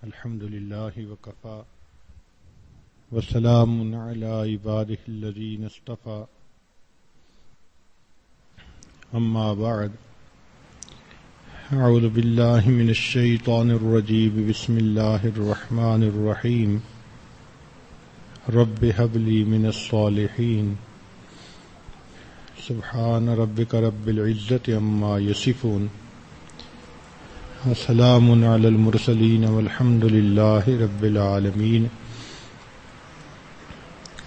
الحمد لله وكفى وسلام على عباده الذين اصطفى أما بعد أعوذ بالله من الشيطان الرجيم بسم الله الرحمن الرحيم رب هب لي من الصالحين سبحان ربك رب العزة عما يصفون وسلام على المرسلين والحمد لله رب العالمين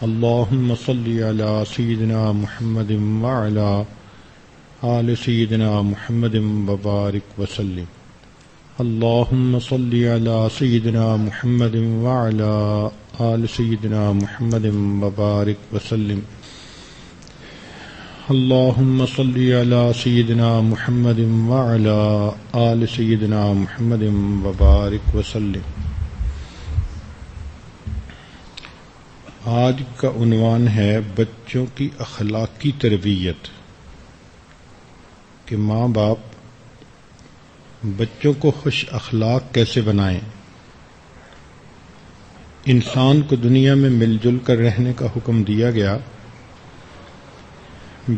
اللهم صل على سيدنا محمد وعلى آل سيدنا محمد وبارك وسلم اللهم صل على سيدنا محمد وعلى آل سيدنا محمد وبارك وسلم اللهم صل على سيدنا محمد وعلى آل سيدنا محمد وبارك وسلم. آج کا عنوان ہے بچوں کی اخلاقی تربیت، کہ ماں باپ بچوں کو خوش اخلاق کیسے بنائیں. انسان کو دنیا میں مل جل کر رہنے کا حکم دیا گیا.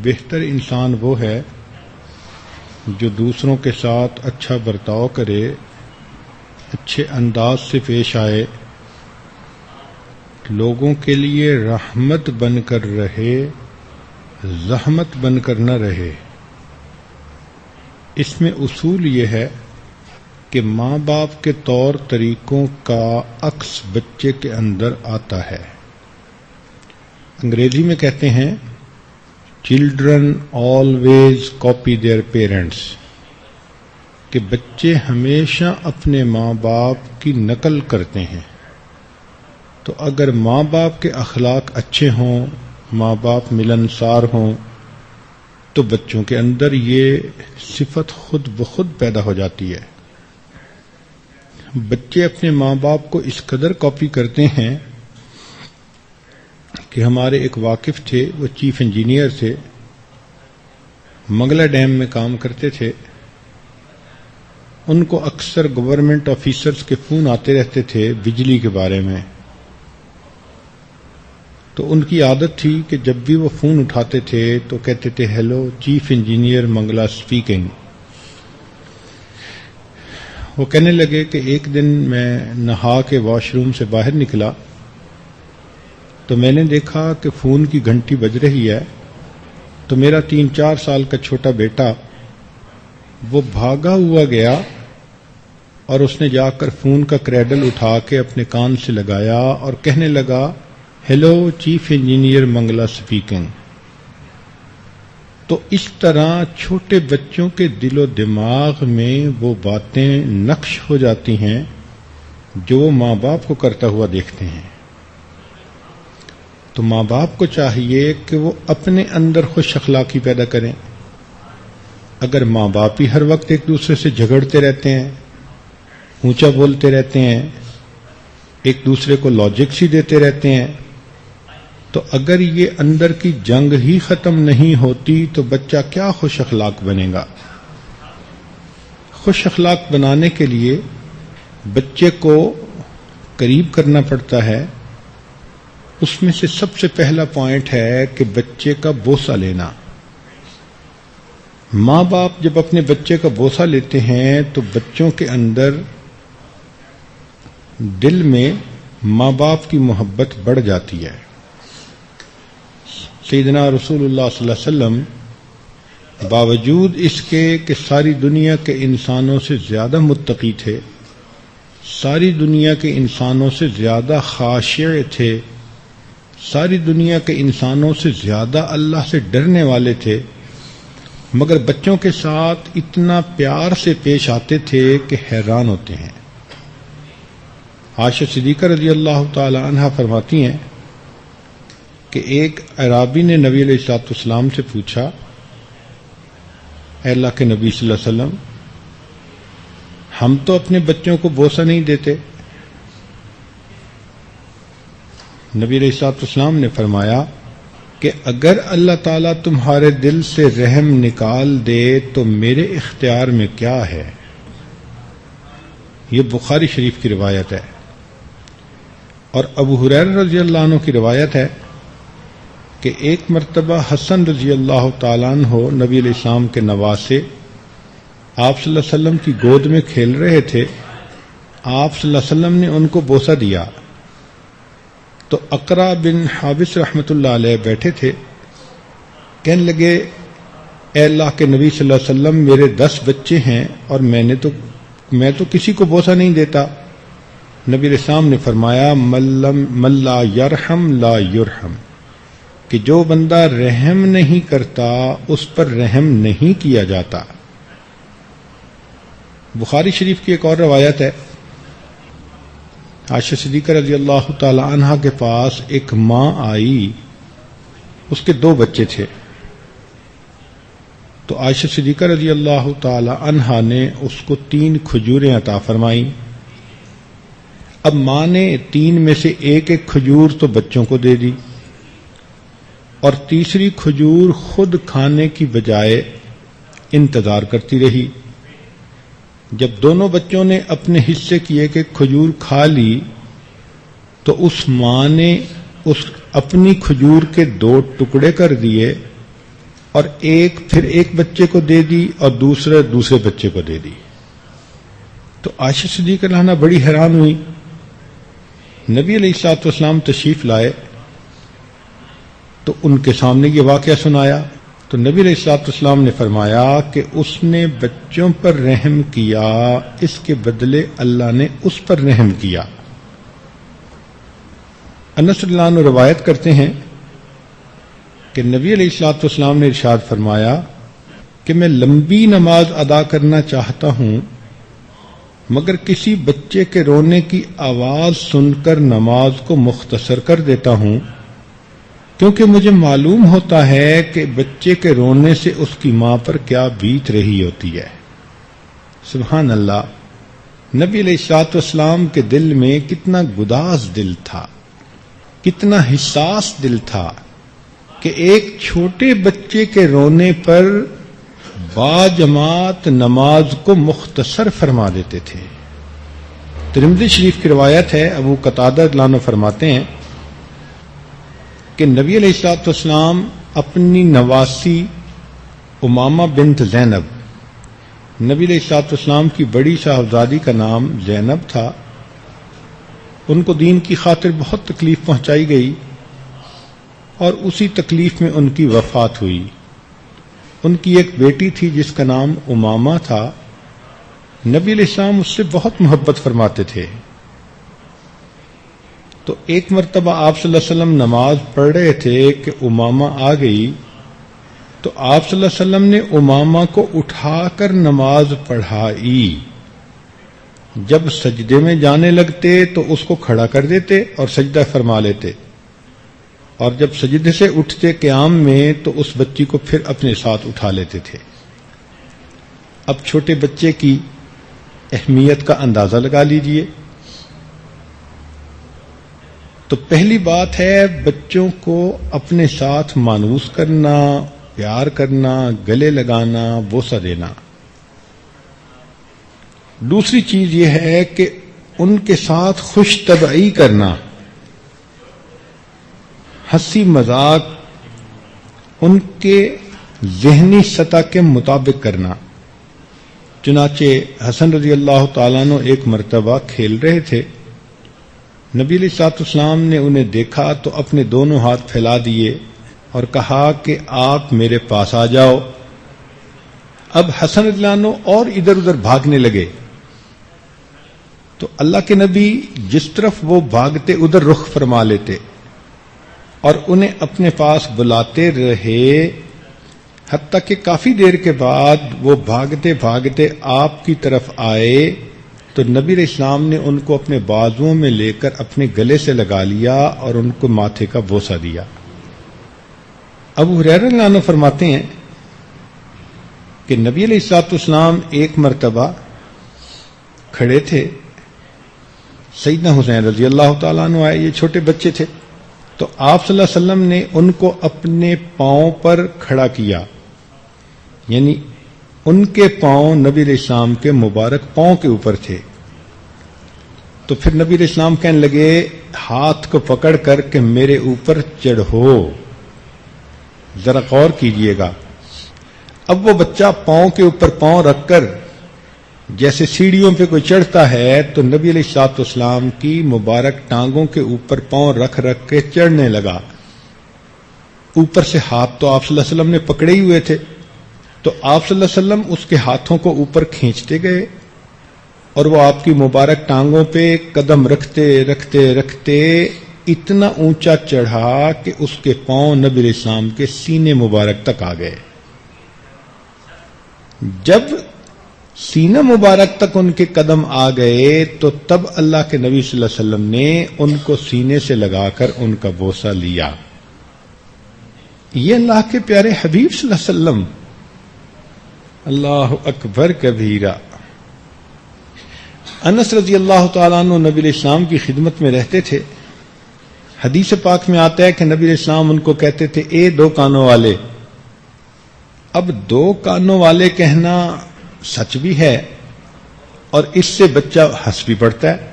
بہتر انسان وہ ہے جو دوسروں کے ساتھ اچھا برتاؤ کرے، اچھے انداز سے پیش آئے، لوگوں کے لیے رحمت بن کر رہے، زحمت بن کر نہ رہے. اس میں اصول یہ ہے کہ ماں باپ کے طور طریقوں کا عکس بچے کے اندر آتا ہے. انگریزی میں کہتے ہیں children always copy their parents, کہ بچے ہمیشہ اپنے ماں باپ کی نقل کرتے ہیں. تو اگر ماں باپ کے اخلاق اچھے ہوں، ماں باپ ملنسار ہوں، تو بچوں کے اندر یہ صفت خود بخود پیدا ہو جاتی ہے. بچے اپنے ماں باپ کو اس قدر کاپی کرتے ہیں کہ ہمارے ایک واقف تھے، وہ چیف انجینئر تھے، منگلا ڈیم میں کام کرتے تھے. ان کو اکثر گورنمنٹ آفیسرز کے فون آتے رہتے تھے بجلی کے بارے میں. تو ان کی عادت تھی کہ جب بھی وہ فون اٹھاتے تھے تو کہتے تھے hello chief engineer Mangla speaking. وہ کہنے لگے کہ ایک دن میں نہا کے واش روم سے باہر نکلا تو میں نے دیکھا کہ فون کی گھنٹی بج رہی ہے. تو میرا 3-4 سال کا چھوٹا بیٹا وہ بھاگا ہوا گیا اور اس نے جا کر فون کا کریڈل اٹھا کے اپنے کان سے لگایا اور کہنے لگا hello chief engineer Mangla speaking. تو اس طرح چھوٹے بچوں کے دل و دماغ میں وہ باتیں نقش ہو جاتی ہیں جو وہ ماں باپ کو کرتا ہوا دیکھتے ہیں. تو ماں باپ کو چاہیے کہ وہ اپنے اندر خوش اخلاقی پیدا کریں. اگر ماں باپ ہی ہر وقت ایک دوسرے سے جھگڑتے رہتے ہیں، اونچا بولتے رہتے ہیں، ایک دوسرے کو لاجکس ہی دیتے رہتے ہیں، تو اگر یہ اندر کی جنگ ہی ختم نہیں ہوتی تو بچہ کیا خوش اخلاق بنے گا. خوش اخلاق بنانے کے لیے بچے کو قریب کرنا پڑتا ہے. اس میں سے سب سے پہلا پوائنٹ ہے کہ بچے کا بوسہ لینا. ماں باپ جب اپنے بچے کا بوسہ لیتے ہیں تو بچوں کے اندر دل میں ماں باپ کی محبت بڑھ جاتی ہے. سیدنا رسول اللہ صلی اللہ علیہ وسلم باوجود اس کے کہ ساری دنیا کے انسانوں سے زیادہ متقی تھے، ساری دنیا کے انسانوں سے زیادہ خاشع تھے، ساری دنیا کے انسانوں سے زیادہ اللہ سے ڈرنے والے تھے، مگر بچوں کے ساتھ اتنا پیار سے پیش آتے تھے کہ حیران ہوتے ہیں. عائشہ صدیقہ رضی اللہ تعالی عنہا فرماتی ہیں کہ ایک اعرابی نے نبی علیہ الصلوۃ والسلام سے پوچھا، اے اللہ کے نبی صلی اللہ علیہ وسلم، ہم تو اپنے بچوں کو بوسہ نہیں دیتے. نبی علیہ الصلوۃ والسلام نے فرمایا کہ اگر اللہ تعالیٰ تمہارے دل سے رحم نکال دے تو میرے اختیار میں کیا ہے. یہ بخاری شریف کی روایت ہے. اور ابو ہریرہ رضی اللہ عنہ کی روایت ہے کہ ایک مرتبہ حسن رضی اللہ تعالیٰ عنہ نبی علیہ السلام کے نواسے آپ صلی اللہ علیہ وسلم کی گود میں کھیل رہے تھے. آپ صلی اللہ علیہ وسلم نے ان کو بوسہ دیا تو اقرا بن حابس رحمۃ اللہ علیہ بیٹھے تھے. کہنے لگے اے اللہ کے نبی صلی اللہ علیہ وسلم میرے 10 بچے ہیں اور میں تو کسی کو بوسہ نہیں دیتا. نبی علیہ السلام نے فرمایا من لا یرحم لا یرحم، کہ جو بندہ رحم نہیں کرتا اس پر رحم نہیں کیا جاتا. بخاری شریف کی ایک اور روایت ہے، عائشہ صدیقہ رضی اللہ تعالی عنہا کے پاس ایک ماں آئی، اس کے 2 بچے تھے. تو عائشہ صدیقہ رضی اللہ تعالی عنہا نے اس کو 3 کھجوریں عطا فرمائیں. اب ماں نے 3 میں سے ایک کھجور تو بچوں کو دے دی اور تیسری کھجور خود کھانے کی بجائے انتظار کرتی رہی. جب دونوں بچوں نے اپنے حصے کی ایک کھجور کھا لی تو اس ماں نے اپنی کھجور کے 2 ٹکڑے کر دیے اور پھر ایک بچے کو دے دی اور دوسرے بچے کو دے دی. تو عائشہ صدیقہ رضی اللہ عنہا بڑی حیران ہوئی. نبی علیہ الصلوۃ والسلام تشریف لائے تو ان کے سامنے یہ واقعہ سنایا. تو نبی علیہ الصلوۃ والسلام نے فرمایا کہ اس نے بچوں پر رحم کیا، اس کے بدلے اللہ نے اس پر رحم کیا. انس رضی اللہ عنہ روایت کرتے ہیں کہ نبی علیہ الصلوۃ والسلام نے ارشاد فرمایا کہ میں لمبی نماز ادا کرنا چاہتا ہوں مگر کسی بچے کے رونے کی آواز سن کر نماز کو مختصر کر دیتا ہوں، کیونکہ مجھے معلوم ہوتا ہے کہ بچے کے رونے سے اس کی ماں پر کیا بیت رہی ہوتی ہے. سبحان اللہ. نبی علیہ الصلوۃ والسلام کے دل میں کتنا گداز دل تھا، کتنا حساس دل تھا کہ ایک چھوٹے بچے کے رونے پر باجماعت نماز کو مختصر فرما دیتے تھے. ترمذی شریف کی روایت ہے، ابو قتادہ رضی اللہ عنہ فرماتے ہیں کہ نبی علیہ الصلوۃ والسلام اپنی نواسی امامہ بنت زینب، نبی علیہ الصلوۃ والسلام کی بڑی صاحبزادی کا نام زینب تھا، ان کو دین کی خاطر بہت تکلیف پہنچائی گئی اور اسی تکلیف میں ان کی وفات ہوئی. ان کی ایک بیٹی تھی جس کا نام امامہ تھا. نبی علیہ السلام اس سے بہت محبت فرماتے تھے. تو ایک مرتبہ آپ صلی اللہ علیہ وسلم نماز پڑھ رہے تھے کہ امامہ آ گئی تو آپ صلی اللہ علیہ وسلم نے امامہ کو اٹھا کر نماز پڑھائی. جب سجدے میں جانے لگتے تو اس کو کھڑا کر دیتے اور سجدہ فرما لیتے، اور جب سجدے سے اٹھتے قیام میں تو اس بچی کو پھر اپنے ساتھ اٹھا لیتے تھے. اب چھوٹے بچے کی اہمیت کا اندازہ لگا لیجئے. تو پہلی بات ہے بچوں کو اپنے ساتھ مانوس کرنا، پیار کرنا، گلے لگانا، بوسہ دینا. دوسری چیز یہ ہے کہ ان کے ساتھ خوش طبعی کرنا، ہنسی مذاق ان کے ذہنی سطح کے مطابق کرنا. چنانچہ حسن رضی اللہ تعالیٰ عنہ ایک مرتبہ کھیل رہے تھے. نبی علیہ الصلوۃ والسلام نے انہیں دیکھا تو اپنے دونوں ہاتھ پھیلا دیے اور کہا کہ آپ میرے پاس آ جاؤ. اب حسن رضی اللہ عنہ اور ادھر ادھر بھاگنے لگے تو اللہ کے نبی جس طرف وہ بھاگتے ادھر رخ فرما لیتے اور انہیں اپنے پاس بلاتے رہے، حتیٰ کہ کافی دیر کے بعد وہ بھاگتے بھاگتے آپ کی طرف آئے تو نبی علیہ السلام نے ان کو اپنے بازوؤں میں لے کر اپنے گلے سے لگا لیا اور ان کو ماتھے کا بوسہ دیا. ابو ہریرہ رضی اللہ عنہ فرماتے ہیں کہ نبی علیہ الصلوۃ والسلام ایک مرتبہ کھڑے تھے، سیدنا حسین رضی اللہ تعالیٰ عنہ آئے، یہ چھوٹے بچے تھے، تو آپ صلی اللہ علیہ وسلم نے ان کو اپنے پاؤں پر کھڑا کیا، یعنی ان کے پاؤں نبی علیہ السلام کے مبارک پاؤں کے اوپر تھے تو پھر نبی علیہ السلام کہنے لگے ہاتھ کو پکڑ کر کہ میرے اوپر چڑھو، ذرا غور کیجئے گا۔ اب وہ بچہ پاؤں کے اوپر پاؤں رکھ کر جیسے سیڑھیوں پہ کوئی چڑھتا ہے تو نبی علیہ الصلوۃ والسلام کی مبارک ٹانگوں کے اوپر پاؤں رکھ رکھ کے چڑھنے لگا۔ اوپر سے ہاتھ تو آپ صلی اللہ علیہ وسلم نے پکڑے ہی ہوئے تھے، تو آپ صلی اللہ علیہ وسلم اس کے ہاتھوں کو اوپر کھینچتے گئے اور وہ آپ کی مبارک ٹانگوں پہ قدم رکھتے رکھتے رکھتے اتنا اونچا چڑھا کہ اس کے پاؤں نبی علیہ السلام کے سینے مبارک تک آ گئے۔ جب سینہ مبارک تک ان کے قدم آ گئے تو تب اللہ کے نبی صلی اللہ علیہ وسلم نے ان کو سینے سے لگا کر ان کا بوسہ لیا۔ یہ اللہ کے پیارے حبیب صلی اللہ علیہ وسلم، اللہ اکبر کبیرہ۔ انس رضی اللہ تعالیٰ عنہ نبی علیہ السلام کی خدمت میں رہتے تھے۔ حدیث پاک میں آتا ہے کہ نبی علیہ السلام ان کو کہتے تھے اے دو کانوں والے۔ اب دو کانوں والے کہنا سچ بھی ہے اور اس سے بچہ ہنس بھی پڑتا ہے،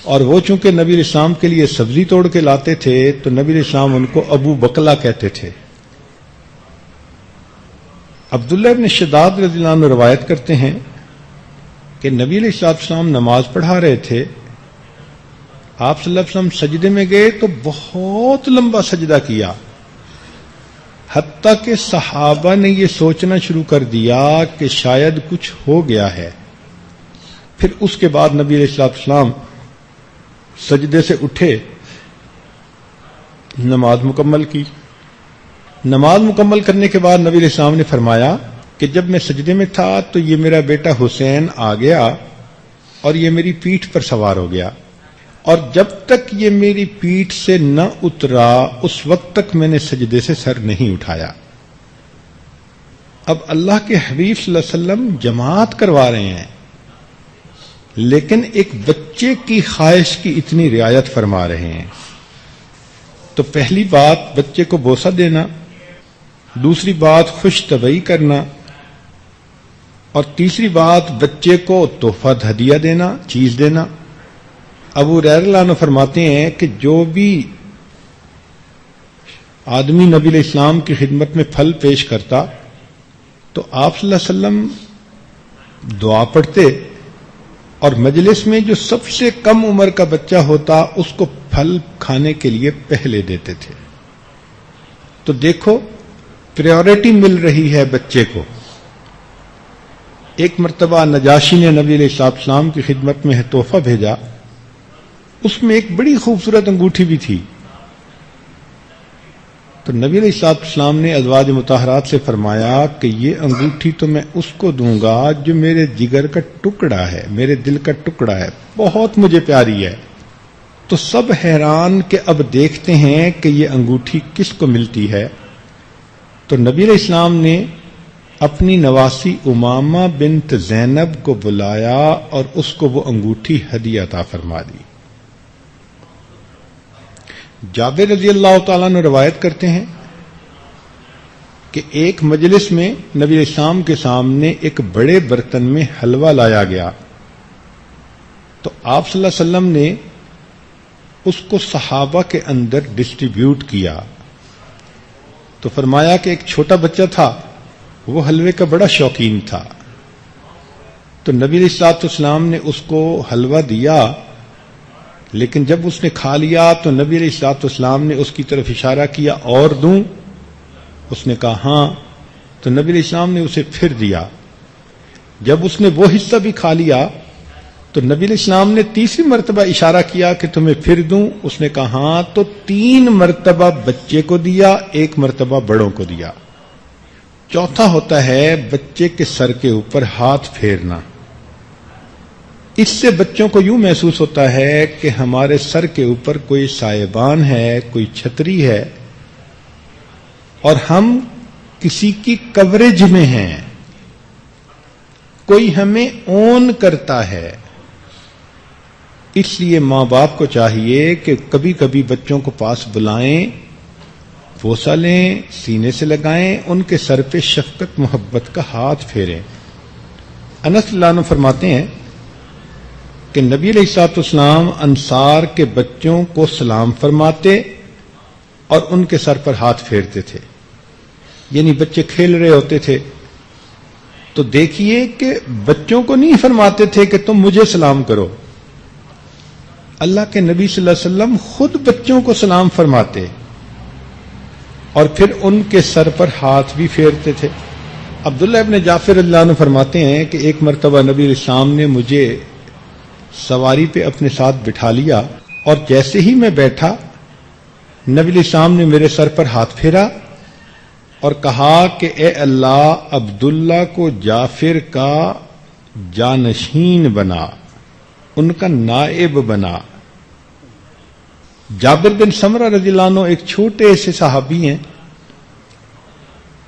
اور وہ چونکہ نبی علیہ السلام کے لیے سبزی توڑ کے لاتے تھے تو نبی علیہ السلام ان کو ابو بکلا کہتے تھے۔ عبداللہ ابن شداد رضی اللہ عنہ روایت کرتے ہیں کہ نبی علیہ السلام نماز پڑھا رہے تھے، آپ صلی اللہ علیہ وسلم سجدے میں گئے تو بہت لمبا سجدہ کیا، حتیٰ کہ صحابہ نے یہ سوچنا شروع کر دیا کہ شاید کچھ ہو گیا ہے۔ پھر اس کے بعد نبی علیہ السلام سجدے سے اٹھے، نماز مکمل کی۔ نماز مکمل کرنے کے بعد نبی علیہ السلام نے فرمایا کہ جب میں سجدے میں تھا تو یہ میرا بیٹا حسین آ گیا اور یہ میری پیٹھ پر سوار ہو گیا، اور جب تک یہ میری پیٹھ سے نہ اترا اس وقت تک میں نے سجدے سے سر نہیں اٹھایا۔ اب اللہ کے حبیب صلی اللہ علیہ وسلم جماعت کروا رہے ہیں لیکن ایک بچے کی خواہش کی اتنی رعایت فرما رہے ہیں۔ تو پہلی بات بچے کو بوسہ دینا، دوسری بات خوش طبعی کرنا، اور تیسری بات بچے کو تحفہ ہدیہ دینا، چیز دینا۔ ابو ہریرہ رضی اللہ عنہ فرماتے ہیں کہ جو بھی آدمی نبی علیہ السلام کی خدمت میں پھل پیش کرتا تو آپ صلی اللہ علیہ وسلم دعا پڑھتے، اور مجلس میں جو سب سے کم عمر کا بچہ ہوتا اس کو پھل کھانے کے لیے پہلے دیتے تھے۔ تو دیکھو پریورٹی مل رہی ہے بچے کو۔ ایک مرتبہ نجاشی نے نبی علیہ السلام کی خدمت میں تحفہ بھیجا، اس میں ایک بڑی خوبصورت انگوٹھی بھی تھی۔ تو نبی علیہ السلام نے ازواج مطہرات سے فرمایا کہ یہ انگوٹھی تو میں اس کو دوں گا جو میرے جگر کا ٹکڑا ہے، میرے دل کا ٹکڑا ہے، بہت مجھے پیاری ہے۔ تو سب حیران کہ اب دیکھتے ہیں کہ یہ انگوٹھی کس کو ملتی ہے۔ تو نبی علیہ السلام نے اپنی نواسی امامہ بنت زینب کو بلایا اور اس کو وہ انگوٹھی ہدیہ عطا فرما دی۔ جابر رضی اللہ تعالیٰ عنہ روایت کرتے ہیں کہ ایک مجلس میں نبی علیہ السلام کے سامنے ایک بڑے برتن میں حلوہ لایا گیا، تو آپ صلی اللہ علیہ وسلم نے اس کو صحابہ کے اندر ڈسٹریبیوٹ کیا۔ تو فرمایا کہ ایک چھوٹا بچہ تھا، وہ حلوے کا بڑا شوقین تھا، تو نبی علیہ السلام نے اس کو حلوہ دیا، لیکن جب اس نے کھا لیا تو نبی علیہ السلام نے اس کی طرف اشارہ کیا اور دوں؟ اس نے کہا ہاں، تو نبی علیہ السلام نے اسے پھر دیا۔ جب اس نے وہ حصہ بھی کھا لیا تو نبی علیہ السلام نے تیسری مرتبہ اشارہ کیا کہ تمہیں پھر دوں؟ اس نے کہا ہاں، تو 3 مرتبہ بچے کو دیا، 1 مرتبہ بڑوں کو دیا۔ چوتھا ہوتا ہے بچے کے سر کے اوپر ہاتھ پھیرنا۔ اس سے بچوں کو یوں محسوس ہوتا ہے کہ ہمارے سر کے اوپر کوئی سائبان ہے، کوئی چھتری ہے، اور ہم کسی کی کوریج میں ہیں، کوئی ہمیں اون کرتا ہے۔ اس لیے ماں باپ کو چاہیے کہ کبھی کبھی بچوں کو پاس بلائیں، بوسہ لیں، سینے سے لگائیں، ان کے سر پہ شفقت محبت کا ہاتھ پھیریں۔ انس اللہ عنہ فرماتے ہیں کہ نبی علیہ الصلوۃ والسلام انصار کے بچوں کو سلام فرماتے اور ان کے سر پر ہاتھ پھیرتے تھے، یعنی بچے کھیل رہے ہوتے تھے تو دیکھیے کہ بچوں کو نہیں فرماتے تھے کہ تم مجھے سلام کرو، اللہ کے نبی صلی اللہ علیہ وسلم خود بچوں کو سلام فرماتے اور پھر ان کے سر پر ہاتھ بھی پھیرتے تھے۔ عبداللہ ابن جعفر اللہ عنہ فرماتے ہیں کہ ایک مرتبہ نبی علیہ السلام نے مجھے سواری پہ اپنے ساتھ بٹھا لیا اور جیسے ہی میں بیٹھا نبی علیہ السلام نے میرے سر پر ہاتھ پھیرا اور کہا کہ اے اللہ عبداللہ کو جعفر کا جانشین بنا، ان کا نائب بنا۔ جابر بن سمرہ رضی اللہ عنہ ایک چھوٹے سے صحابی ہیں،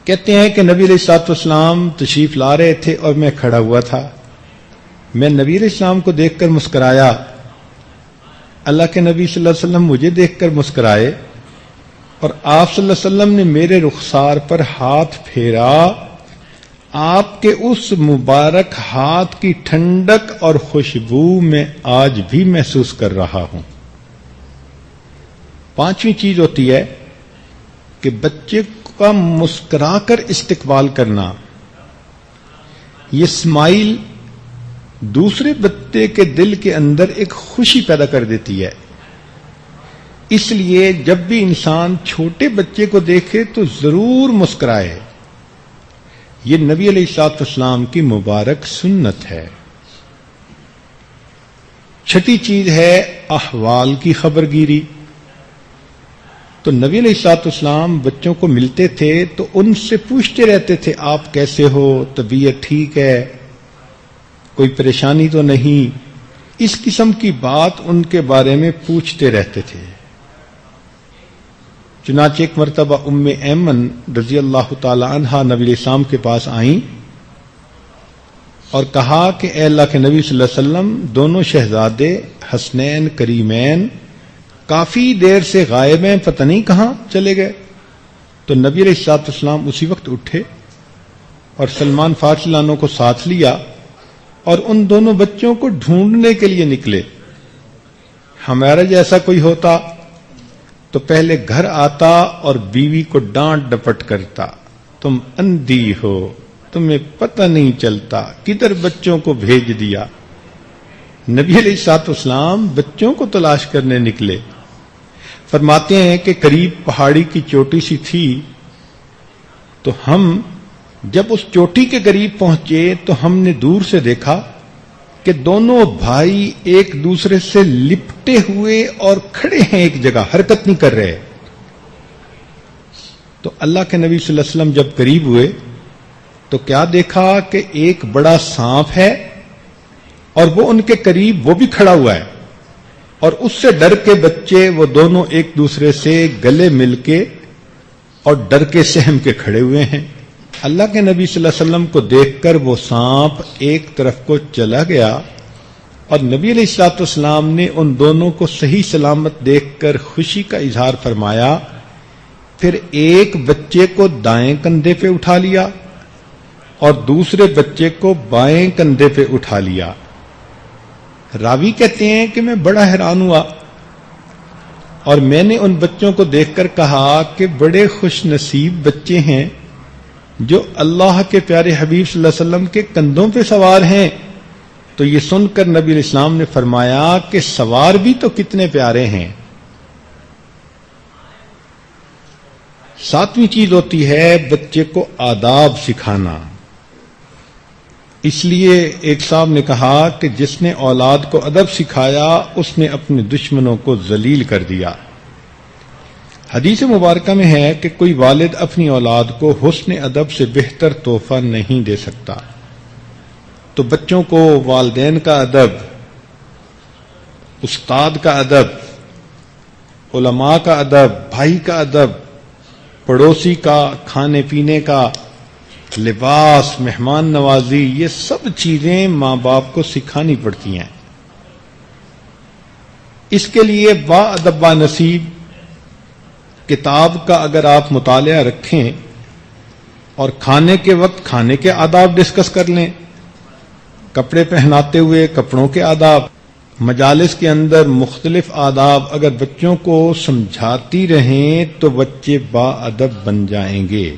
کہتے ہیں کہ نبی علیہ الصلوۃ والسلام تشریف لا رہے تھے اور میں کھڑا ہوا تھا، میں نبی علیہ السلام کو دیکھ کر مسکرایا، اللہ کے نبی صلی اللہ علیہ وسلم مجھے دیکھ کر مسکرائے اور آپ صلی اللہ علیہ وسلم نے میرے رخسار پر ہاتھ پھیرا، آپ کے اس مبارک ہاتھ کی ٹھنڈک اور خوشبو میں آج بھی محسوس کر رہا ہوں۔ پانچویں چیز ہوتی ہے کہ بچے کا مسکرا کر استقبال کرنا، یہ اسمائل دوسرے بچے کے دل کے اندر ایک خوشی پیدا کر دیتی ہے، اس لیے جب بھی انسان چھوٹے بچے کو دیکھے تو ضرور مسکرائے، یہ نبی علیہ الصلوۃ والسلام کی مبارک سنت ہے۔ چھٹی چیز ہے احوال کی خبر گیری، تو نبی علیہ الصلوۃ والسلام بچوں کو ملتے تھے تو ان سے پوچھتے رہتے تھے آپ کیسے ہو، طبیعت ٹھیک ہے، کوئی پریشانی تو نہیں، اس قسم کی بات ان کے بارے میں پوچھتے رہتے تھے۔ چنانچہ ایک مرتبہ ام ایمن رضی اللہ تعالی عنہا نبی علیہ السلام کے پاس آئیں اور کہا کہ اے اللہ کے نبی صلی اللہ علیہ وسلم، دونوں شہزادے حسنین کریمین کافی دیر سے غائب ہیں، پتہ نہیں کہاں چلے گئے۔ تو نبی علیہ الصلوۃ والسلام اسی وقت اٹھے اور سلمان فارسی عنہ کو ساتھ لیا اور ان دونوں بچوں کو ڈھونڈنے کے لیے نکلے۔ ہمارا جیسا کوئی ہوتا تو پہلے گھر آتا اور بیوی کو ڈانٹ ڈپٹ کرتا، تم اندھی ہو، تمہیں پتہ نہیں چلتا، کدھر بچوں کو بھیج دیا۔ نبی علیہ الصلوۃ والسلام بچوں کو تلاش کرنے نکلے۔ فرماتے ہیں کہ قریب پہاڑی کی چوٹی سی تھی، تو ہم جب اس چوٹی کے قریب پہنچے تو ہم نے دور سے دیکھا کہ دونوں بھائی ایک دوسرے سے لپٹے ہوئے اور کھڑے ہیں، ایک جگہ حرکت نہیں کر رہے۔ تو اللہ کے نبی صلی اللہ علیہ وسلم جب قریب ہوئے تو کیا دیکھا کہ ایک بڑا سانپ ہے اور وہ ان کے قریب وہ بھی کھڑا ہوا ہے، اور اس سے ڈر کے بچے وہ دونوں ایک دوسرے سے گلے مل کے اور ڈر کے سہم کے کھڑے ہوئے ہیں۔ اللہ کے نبی صلی اللہ علیہ وسلم کو دیکھ کر وہ سانپ ایک طرف کو چلا گیا اور نبی علیہ الصلوۃ والسلام نے ان دونوں کو صحیح سلامت دیکھ کر خوشی کا اظہار فرمایا، پھر ایک بچے کو دائیں کندھے پہ اٹھا لیا اور دوسرے بچے کو بائیں کندھے پہ اٹھا لیا۔ راوی کہتے ہیں کہ میں بڑا حیران ہوا اور میں نے ان بچوں کو دیکھ کر کہا کہ بڑے خوش نصیب بچے ہیں جو اللہ کے پیارے حبیب صلی اللہ علیہ وسلم کے کندھوں پہ سوار ہیں۔ تو یہ سن کر نبی علیہ السلام نے فرمایا کہ سوار بھی تو کتنے پیارے ہیں۔ ساتویں چیز ہوتی ہے بچے کو آداب سکھانا۔ اس لیے ایک صاحب نے کہا کہ جس نے اولاد کو ادب سکھایا اس نے اپنے دشمنوں کو ذلیل کر دیا۔ حدیث مبارکہ میں ہے کہ کوئی والد اپنی اولاد کو حسن ادب سے بہتر تحفہ نہیں دے سکتا، تو بچوں کو والدین کا ادب، استاد کا ادب، علماء کا ادب، بھائی کا ادب، پڑوسی کا، کھانے پینے کا، لباس، مہمان نوازی، یہ سب چیزیں ماں باپ کو سکھانی پڑتی ہیں۔ اس کے لیے با ادب با نصیب کتاب کا اگر آپ مطالعہ رکھیں اور کھانے کے وقت کھانے کے آداب ڈسکس کر لیں، کپڑے پہناتے ہوئے کپڑوں کے آداب، مجالس کے اندر مختلف آداب اگر بچوں کو سمجھاتی رہیں تو بچے باادب بن جائیں گے.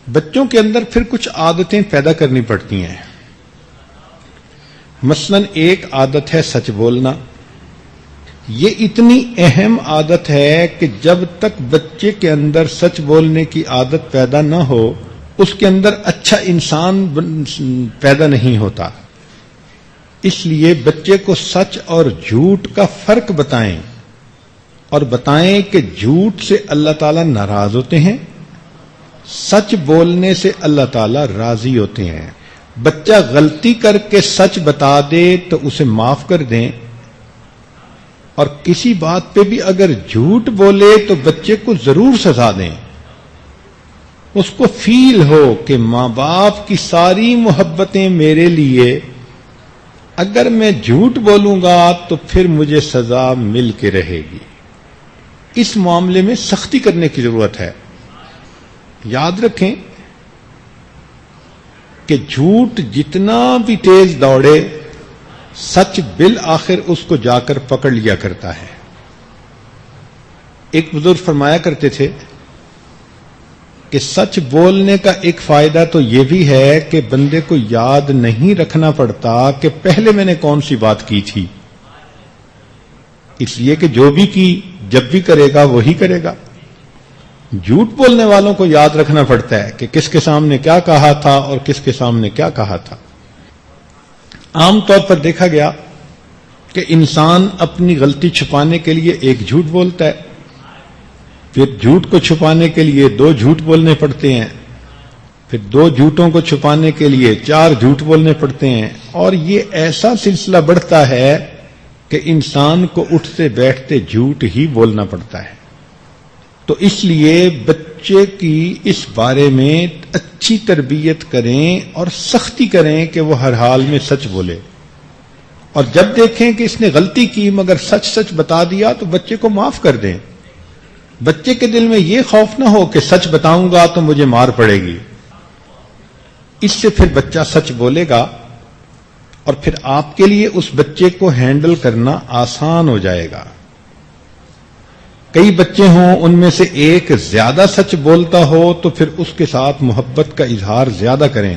بچوں کے اندر پھر کچھ عادتیں پیدا کرنی پڑتی ہیں. مثلا ایک عادت ہے سچ بولنا. یہ اتنی اہم عادت ہے کہ جب تک بچے کے اندر سچ بولنے کی عادت پیدا نہ ہو اس کے اندر اچھا انسان پیدا نہیں ہوتا. اس لیے بچے کو سچ اور جھوٹ کا فرق بتائیں اور بتائیں کہ جھوٹ سے اللہ تعالیٰ ناراض ہوتے ہیں، سچ بولنے سے اللہ تعالیٰ راضی ہوتے ہیں. بچہ غلطی کر کے سچ بتا دے تو اسے معاف کر دیں، اور کسی بات پہ بھی اگر جھوٹ بولے تو بچے کو ضرور سزا دیں. اس کو فیل ہو کہ ماں باپ کی ساری محبتیں میرے لیے، اگر میں جھوٹ بولوں گا تو پھر مجھے سزا مل کے رہے گی. اس معاملے میں سختی کرنے کی ضرورت ہے. یاد رکھیں کہ جھوٹ جتنا بھی تیز دوڑے سچ بالآخر اس کو جا کر پکڑ لیا کرتا ہے. ایک بزرگ فرمایا کرتے تھے کہ سچ بولنے کا ایک فائدہ تو یہ بھی ہے کہ بندے کو یاد نہیں رکھنا پڑتا کہ پہلے میں نے کون سی بات کی تھی، اس لیے کہ جو بھی کی جب بھی کرے گا وہی کرے گا. جھوٹ بولنے والوں کو یاد رکھنا پڑتا ہے کہ کس کے سامنے کیا کہا تھا اور کس کے سامنے کیا کہا تھا. عام طور پر دیکھا گیا کہ انسان اپنی غلطی چھپانے کے لیے ایک جھوٹ بولتا ہے، پھر جھوٹ کو چھپانے کے لیے 2 جھوٹ بولنے پڑتے ہیں، پھر 2 جھوٹوں کو چھپانے کے لیے 4 جھوٹ بولنے پڑتے ہیں، اور یہ ایسا سلسلہ بڑھتا ہے کہ انسان کو اٹھتے بیٹھتے جھوٹ ہی بولنا پڑتا ہے. تو اس لیے بچے کی اس بارے میں اچھی تربیت کریں اور سختی کریں کہ وہ ہر حال میں سچ بولے، اور جب دیکھیں کہ اس نے غلطی کی مگر سچ سچ بتا دیا تو بچے کو معاف کر دیں. بچے کے دل میں یہ خوف نہ ہو کہ سچ بتاؤں گا تو مجھے مار پڑے گی. اس سے پھر بچہ سچ بولے گا اور پھر آپ کے لیے اس بچے کو ہینڈل کرنا آسان ہو جائے گا. کئی بچے ہوں ان میں سے ایک زیادہ سچ بولتا ہو تو پھر اس کے ساتھ محبت کا اظہار زیادہ کریں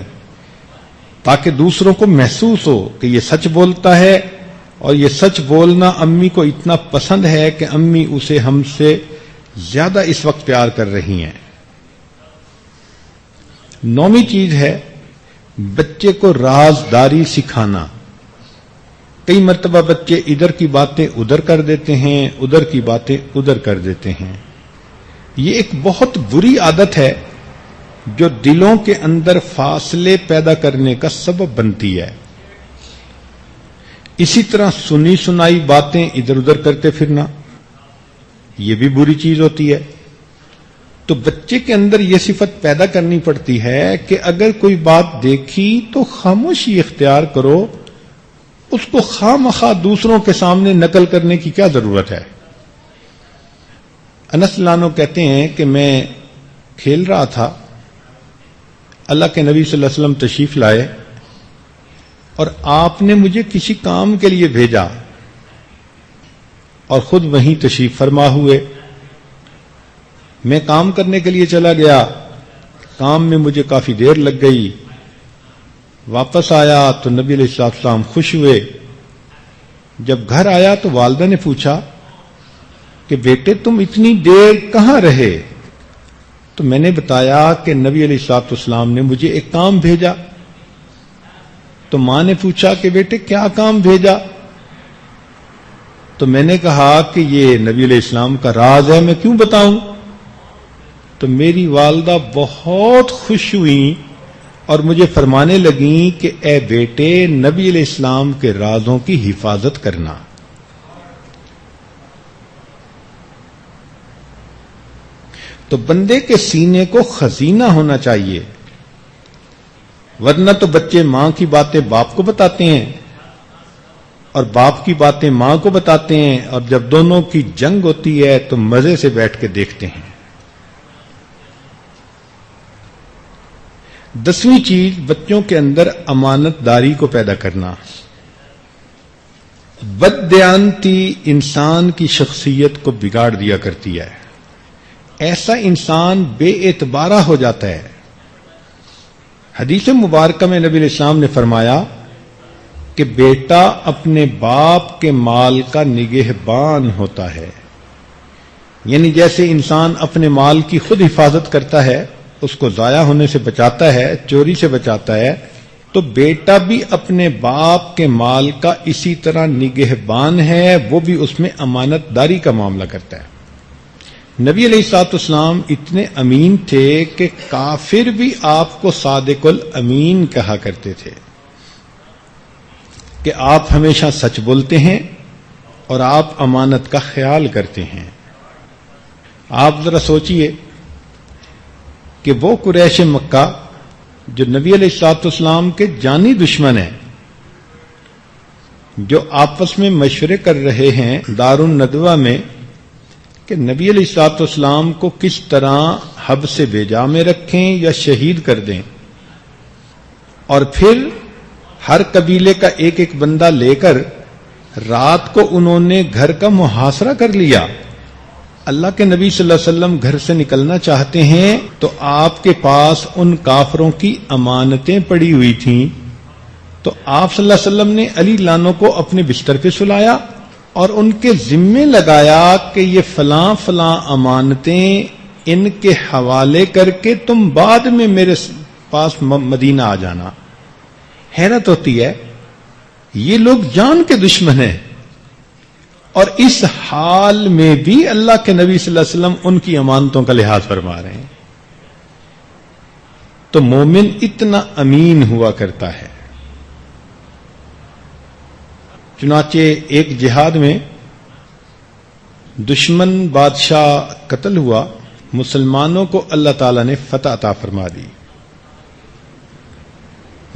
تاکہ دوسروں کو محسوس ہو کہ یہ سچ بولتا ہے اور یہ سچ بولنا امی کو اتنا پسند ہے کہ امی اسے ہم سے زیادہ اس وقت پیار کر رہی ہیں. 9ویں چیز ہے بچے کو رازداری سکھانا. کئی مرتبہ بچے ادھر کی باتیں ادھر کر دیتے ہیں، ادھر کی باتیں ادھر کر دیتے ہیں. یہ ایک بہت بری عادت ہے جو دلوں کے اندر فاصلے پیدا کرنے کا سبب بنتی ہے. اسی طرح سنی سنائی باتیں ادھر ادھر کرتے پھرنا یہ بھی بری چیز ہوتی ہے. تو بچے کے اندر یہ صفت پیدا کرنی پڑتی ہے کہ اگر کوئی بات دیکھی تو خاموشی اختیار کرو، اس کو خواہ دوسروں کے سامنے نقل کرنے کی کیا ضرورت ہے. انس لانو کہتے ہیں کہ میں کھیل رہا تھا، اللہ کے نبی صلی اللہ علیہ وسلم تشریف لائے اور آپ نے مجھے کسی کام کے لیے بھیجا اور خود وہیں تشریف فرما ہوئے. میں کام کرنے کے لیے چلا گیا، کام میں مجھے کافی دیر لگ گئی. واپس آیا تو نبی علیہ السلام خوش ہوئے. جب گھر آیا تو والدہ نے پوچھا کہ بیٹے تم اتنی دیر کہاں رہے؟ تو میں نے بتایا کہ نبی علیہ السلام نے مجھے ایک کام بھیجا. تو ماں نے پوچھا کہ بیٹے کیا کام بھیجا؟ تو میں نے کہا کہ یہ نبی علیہ السلام کا راز ہے، میں کیوں بتاؤں؟ تو میری والدہ بہت خوش ہوئی اور مجھے فرمانے لگیں کہ اے بیٹے نبی علیہ السلام کے رازوں کی حفاظت کرنا. تو بندے کے سینے کو خزینہ ہونا چاہیے، ورنہ تو بچے ماں کی باتیں باپ کو بتاتے ہیں اور باپ کی باتیں ماں کو بتاتے ہیں، اور جب دونوں کی جنگ ہوتی ہے تو مزے سے بیٹھ کے دیکھتے ہیں. 10ویں چیز بچوں کے اندر امانت داری کو پیدا کرنا. بددیانتی انسان کی شخصیت کو بگاڑ دیا کرتی ہے. ایسا انسان بے اعتبارہ ہو جاتا ہے. حدیث مبارکہ میں نبی علیہ السلام نے فرمایا کہ بیٹا اپنے باپ کے مال کا نگہبان ہوتا ہے. یعنی جیسے انسان اپنے مال کی خود حفاظت کرتا ہے، اس کو ضائع ہونے سے بچاتا ہے، چوری سے بچاتا ہے، تو بیٹا بھی اپنے باپ کے مال کا اسی طرح نگہبان ہے، وہ بھی اس میں امانت داری کا معاملہ کرتا ہے. نبی علیہ الصلوۃ والسلام اتنے امین تھے کہ کافر بھی آپ کو صادق الامین کہا کرتے تھے کہ آپ ہمیشہ سچ بولتے ہیں اور آپ امانت کا خیال کرتے ہیں. آپ ذرا سوچئے کہ وہ قریش مکہ جو نبی علیہ الصلوۃ والسلام کے جانی دشمن ہیں، جو آپس میں مشورے کر رہے ہیں دار الندوہ میں کہ نبی علیہ الصلوۃ والسلام کو کس طرح حبس سے بیجا میں رکھیں یا شہید کر دیں، اور پھر ہر قبیلے کا ایک ایک بندہ لے کر رات کو انہوں نے گھر کا محاصرہ کر لیا. اللہ کے نبی صلی اللہ علیہ وسلم گھر سے نکلنا چاہتے ہیں تو آپ کے پاس ان کافروں کی امانتیں پڑی ہوئی تھیں، تو آپ صلی اللہ علیہ وسلم نے علی لانوں کو اپنے بستر پہ سلایا اور ان کے ذمے لگایا کہ یہ فلاں فلاں امانتیں ان کے حوالے کر کے تم بعد میں میرے پاس مدینہ آ جانا. حیرت ہوتی ہے، یہ لوگ جان کے دشمن ہیں اور اس حال میں بھی اللہ کے نبی صلی اللہ علیہ وسلم ان کی امانتوں کا لحاظ فرما رہے ہیں. تو مومن اتنا امین ہوا کرتا ہے. چنانچہ ایک جہاد میں دشمن بادشاہ قتل ہوا، مسلمانوں کو اللہ تعالی نے فتح عطا فرما دی،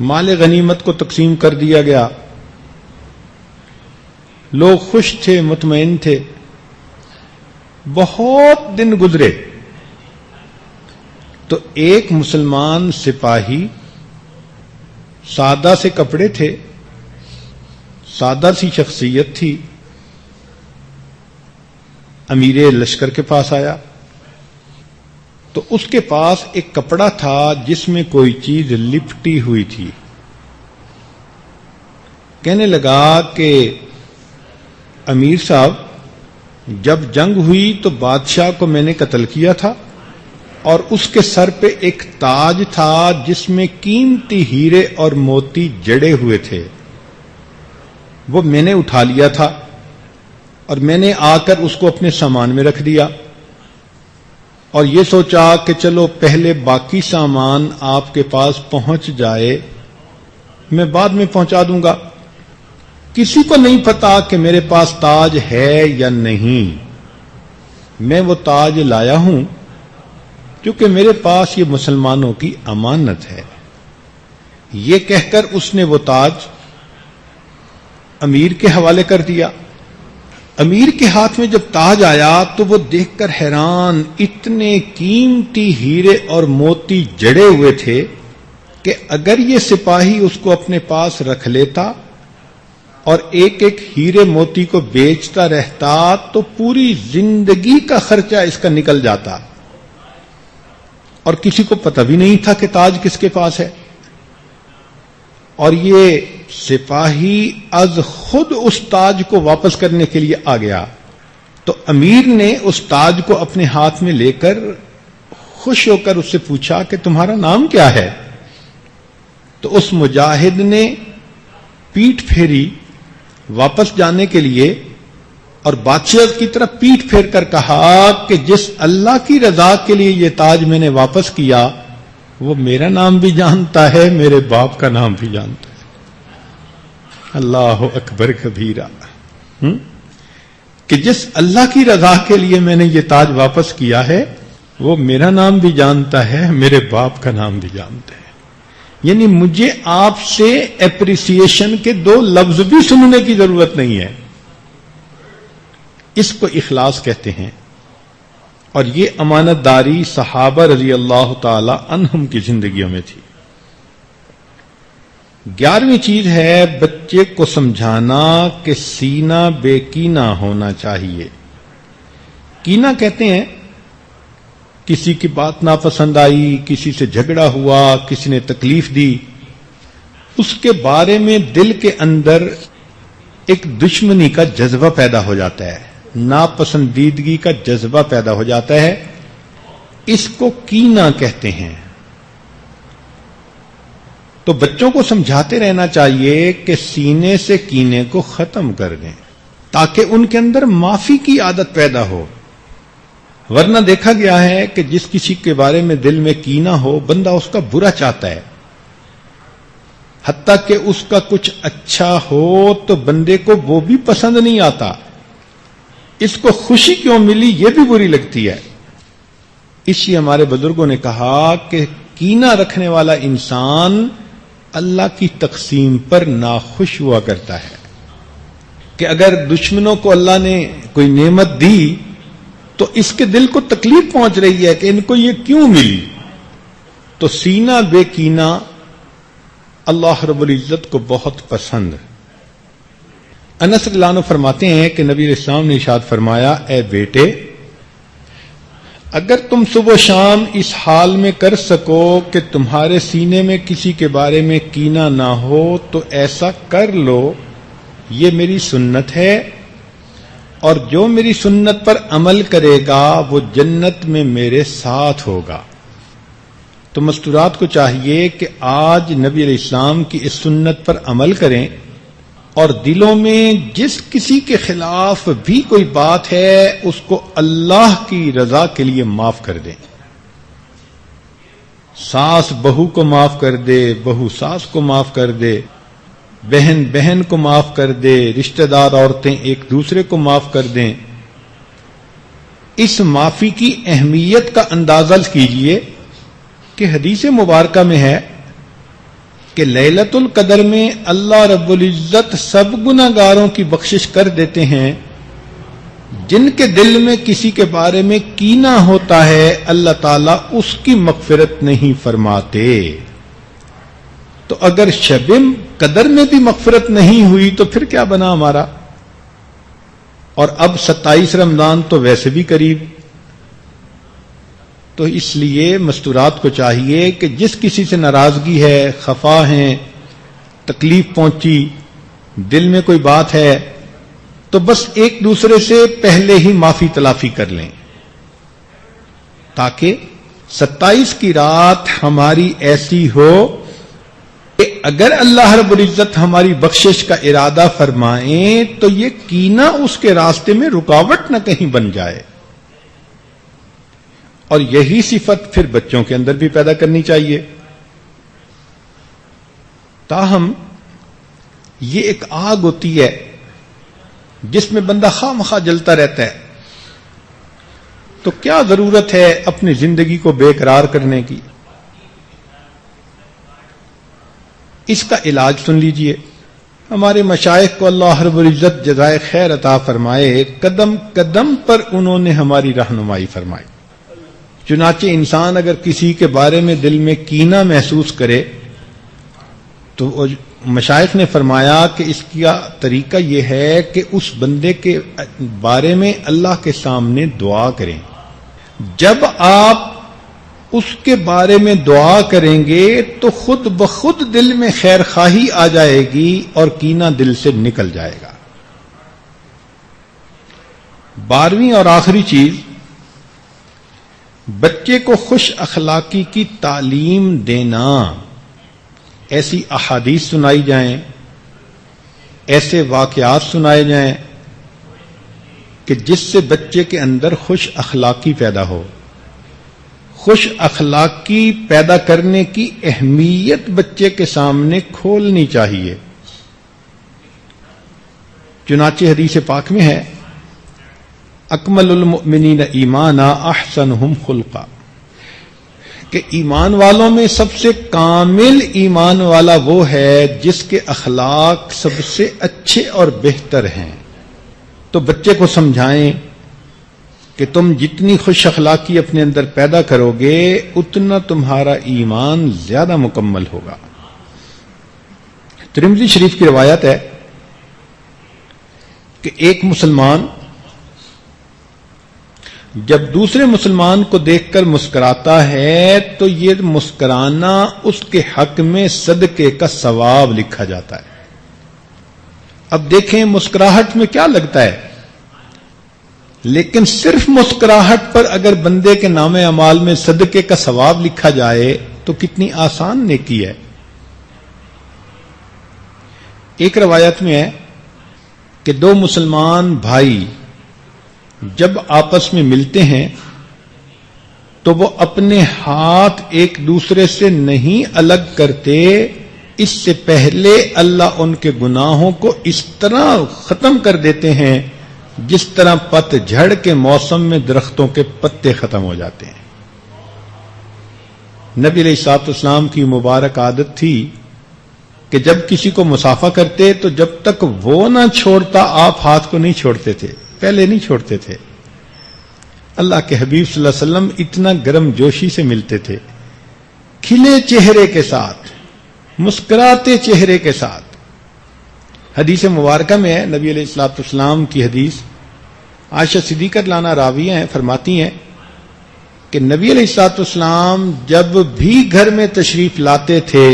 مال غنیمت کو تقسیم کر دیا گیا، لوگ خوش تھے، مطمئن تھے. بہت دن گزرے تو ایک مسلمان سپاہی، سادہ سے کپڑے تھے، سادہ سی شخصیت تھی، امیر لشکر کے پاس آیا تو اس کے پاس ایک کپڑا تھا جس میں کوئی چیز لپٹی ہوئی تھی. کہنے لگا کہ امیر صاحب، جب جنگ ہوئی تو بادشاہ کو میں نے قتل کیا تھا اور اس کے سر پہ ایک تاج تھا جس میں قیمتی ہیرے اور موتی جڑے ہوئے تھے، وہ میں نے اٹھا لیا تھا اور میں نے آ کر اس کو اپنے سامان میں رکھ دیا اور یہ سوچا کہ چلو پہلے باقی سامان آپ کے پاس پہنچ جائے، میں بعد میں پہنچا دوں گا. کسی کو نہیں پتا کہ میرے پاس تاج ہے یا نہیں. میں وہ تاج لایا ہوں کیونکہ میرے پاس یہ مسلمانوں کی امانت ہے. یہ کہہ کر اس نے وہ تاج امیر کے حوالے کر دیا. امیر کے ہاتھ میں جب تاج آیا تو وہ دیکھ کر حیران، اتنے قیمتی ہیرے اور موتی جڑے ہوئے تھے کہ اگر یہ سپاہی اس کو اپنے پاس رکھ لیتا اور ایک ایک ہیرے موتی کو بیچتا رہتا تو پوری زندگی کا خرچہ اس کا نکل جاتا، اور کسی کو پتہ بھی نہیں تھا کہ تاج کس کے پاس ہے. اور یہ سپاہی از خود اس تاج کو واپس کرنے کے لیے آ گیا. تو امیر نے اس تاج کو اپنے ہاتھ میں لے کر خوش ہو کر اس سے پوچھا کہ تمہارا نام کیا ہے؟ تو اس مجاہد نے پیٹھ پھیری واپس جانے کے لیے اور بادشاہ کی طرف پیٹھ پھیر کر کہا کہ جس اللہ کی رضا کے لیے یہ تاج میں نے واپس کیا وہ میرا نام بھی جانتا ہے، میرے باپ کا نام بھی جانتا ہے. اللہ اکبر کبیرہ. کہ جس اللہ کی رضا کے لیے میں نے یہ تاج واپس کیا ہے وہ میرا نام بھی جانتا ہے، میرے باپ کا نام بھی جانتا ہے. یعنی مجھے آپ سے اپریسیشن کے دو لفظ بھی سننے کی ضرورت نہیں ہے. اس کو اخلاص کہتے ہیں. اور یہ امانت داری صحابہ رضی اللہ تعالی عنہم کی زندگیوں میں تھی. 11ویں چیز ہے بچے کو سمجھانا کہ سینہ بے کینہ ہونا چاہیے. کینہ کہتے ہیں کسی کی بات ناپسند آئی، کسی سے جھگڑا ہوا، کسی نے تکلیف دی، اس کے بارے میں دل کے اندر ایک دشمنی کا جذبہ پیدا ہو جاتا ہے، ناپسندیدگی کا جذبہ پیدا ہو جاتا ہے. اس کو کینہ کہتے ہیں. تو بچوں کو سمجھاتے رہنا چاہیے کہ سینے سے کینے کو ختم کر دیں تاکہ ان کے اندر معافی کی عادت پیدا ہو. ورنہ دیکھا گیا ہے کہ جس کسی کے بارے میں دل میں کینہ ہو، بندہ اس کا برا چاہتا ہے، حتیٰ کہ اس کا کچھ اچھا ہو تو بندے کو وہ بھی پسند نہیں آتا. اس کو خوشی کیوں ملی یہ بھی بری لگتی ہے. اس لیے ہمارے بزرگوں نے کہا کہ کینہ رکھنے والا انسان اللہ کی تقسیم پر ناخوش ہوا کرتا ہے. کہ اگر دشمنوں کو اللہ نے کوئی نعمت دی تو اس کے دل کو تکلیف پہنچ رہی ہے کہ ان کو یہ کیوں ملی. تو سینہ بے کینہ اللہ رب العزت کو بہت پسند. انس رضی اللہ عنہ فرماتے ہیں کہ نبی علیہ السلام نے ارشاد فرمایا، اے بیٹے، اگر تم صبح و شام اس حال میں کر سکو کہ تمہارے سینے میں کسی کے بارے میں کینہ نہ ہو تو ایسا کر لو، یہ میری سنت ہے، اور جو میری سنت پر عمل کرے گا وہ جنت میں میرے ساتھ ہوگا. تو مستورات کو چاہیے کہ آج نبی علیہ السلام کی اس سنت پر عمل کریں اور دلوں میں جس کسی کے خلاف بھی کوئی بات ہے اس کو اللہ کی رضا کے لیے معاف کر دیں. ساس بہو کو معاف کر دے، بہو ساس کو معاف کر دے، بہن بہن کو معاف کر دے، رشتہ دار عورتیں ایک دوسرے کو معاف کر دیں. اس معافی کی اہمیت کا اندازہ کیجئے کہ حدیث مبارکہ میں ہے کہ لیلۃ القدر میں اللہ رب العزت سب گناہگاروں کی بخشش کر دیتے ہیں. جن کے دل میں کسی کے بارے میں کینہ ہوتا ہے اللہ تعالیٰ اس کی مغفرت نہیں فرماتے. تو اگر شب قدر میں بھی مغفرت نہیں ہوئی تو پھر کیا بنا ہمارا. اور اب 27 رمضان تو ویسے بھی قریب. تو اس لیے مستورات کو چاہیے کہ جس کسی سے ناراضگی ہے، خفا ہیں، تکلیف پہنچی، دل میں کوئی بات ہے، تو بس ایک دوسرے سے پہلے ہی معافی تلافی کر لیں تاکہ 27 کی رات ہماری ایسی ہو کہ اگر اللہ رب العزت ہماری بخشش کا ارادہ فرمائیں تو یہ کینہ اس کے راستے میں رکاوٹ نہ کہیں بن جائے. اور یہی صفت پھر بچوں کے اندر بھی پیدا کرنی چاہیے. تاہم یہ ایک آگ ہوتی ہے جس میں بندہ خواہ مخواہ جلتا رہتا ہے. تو کیا ضرورت ہے اپنی زندگی کو بے قرار کرنے کی. اس کا علاج سن لیجئے. ہمارے مشائخ کو اللہ رب العزت جزائے خیر عطا فرمائے، قدم قدم پر انہوں نے ہماری رہنمائی فرمائی. چنانچہ انسان اگر کسی کے بارے میں دل میں کینہ محسوس کرے تو مشائخ نے فرمایا کہ اس کا طریقہ یہ ہے کہ اس بندے کے بارے میں اللہ کے سامنے دعا کریں. جب آپ اس کے بارے میں دعا کریں گے تو خود بخود دل میں خیر خواہی آ جائے گی اور کینہ دل سے نکل جائے گا. 12ویں اور آخری چیز، بچے کو خوش اخلاقی کی تعلیم دینا. ایسی احادیث سنائی جائیں، ایسے واقعات سنائے جائیں کہ جس سے بچے کے اندر خوش اخلاقی پیدا ہو. خوش اخلاقی پیدا کرنے کی اہمیت بچے کے سامنے کھولنی چاہیے. چنانچہ حدیث پاک میں ہے، اکمل المؤمنین ایمانا احسنہم خلقا، کہ ایمان والوں میں سب سے کامل ایمان والا وہ ہے جس کے اخلاق سب سے اچھے اور بہتر ہیں. تو بچے کو سمجھائیں کہ تم جتنی خوش اخلاقی اپنے اندر پیدا کرو گے اتنا تمہارا ایمان زیادہ مکمل ہوگا. ترمذی شریف کی روایت ہے کہ ایک مسلمان جب دوسرے مسلمان کو دیکھ کر مسکراتا ہے تو یہ مسکرانا اس کے حق میں صدقے کا ثواب لکھا جاتا ہے۔ اب دیکھیں مسکراہٹ میں کیا لگتا ہے، لیکن صرف مسکراہٹ پر اگر بندے کے نام اعمال میں صدقے کا ثواب لکھا جائے تو کتنی آسان نیکی ہے۔ ایک روایت میں ہے کہ دو مسلمان بھائی جب آپس میں ملتے ہیں تو وہ اپنے ہاتھ ایک دوسرے سے نہیں الگ کرتے، اس سے پہلے اللہ ان کے گناہوں کو اس طرح ختم کر دیتے ہیں جس طرح پت جھڑ کے موسم میں درختوں کے پتے ختم ہو جاتے ہیں۔ نبی علیہ الصلوۃ والسلام کی مبارک عادت تھی کہ جب کسی کو مصافحہ کرتے تو جب تک وہ نہ چھوڑتا آپ ہاتھ کو نہیں چھوڑتے تھے، پہلے نہیں چھوڑتے تھے۔ اللہ کے حبیب صلی اللہ علیہ وسلم اتنا گرم جوشی سے ملتے تھے، کھلے چہرے کے ساتھ، مسکراتے چہرے کے ساتھ۔ حدیث مبارکہ میں ہے، نبی علیہ الصلوۃ والسلام کی حدیث، عائشہ صدیقہ رضی اللہ عنہا راویہ ہیں، فرماتی ہیں کہ نبی علیہ الصلوۃ والسلام جب بھی گھر میں تشریف لاتے تھے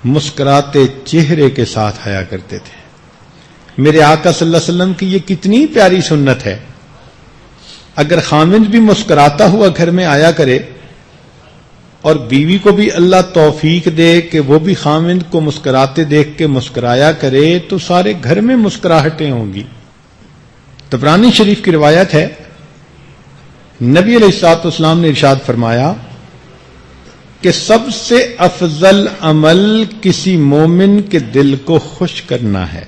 مسکراتے چہرے کے ساتھ آیا کرتے تھے۔ میرے آقا صلی اللہ علیہ وسلم کی یہ کتنی پیاری سنت ہے، اگر خامند بھی مسکراتا ہوا گھر میں آیا کرے اور بیوی کو بھی اللہ توفیق دے کہ وہ بھی خامند کو مسکراتے دیکھ کے مسکرایا کرے تو سارے گھر میں مسکراہٹیں ہوں گی۔ طبرانی شریف کی روایت ہے، نبی علیہ الصلوۃ والسلام نے ارشاد فرمایا کہ سب سے افضل عمل کسی مومن کے دل کو خوش کرنا ہے۔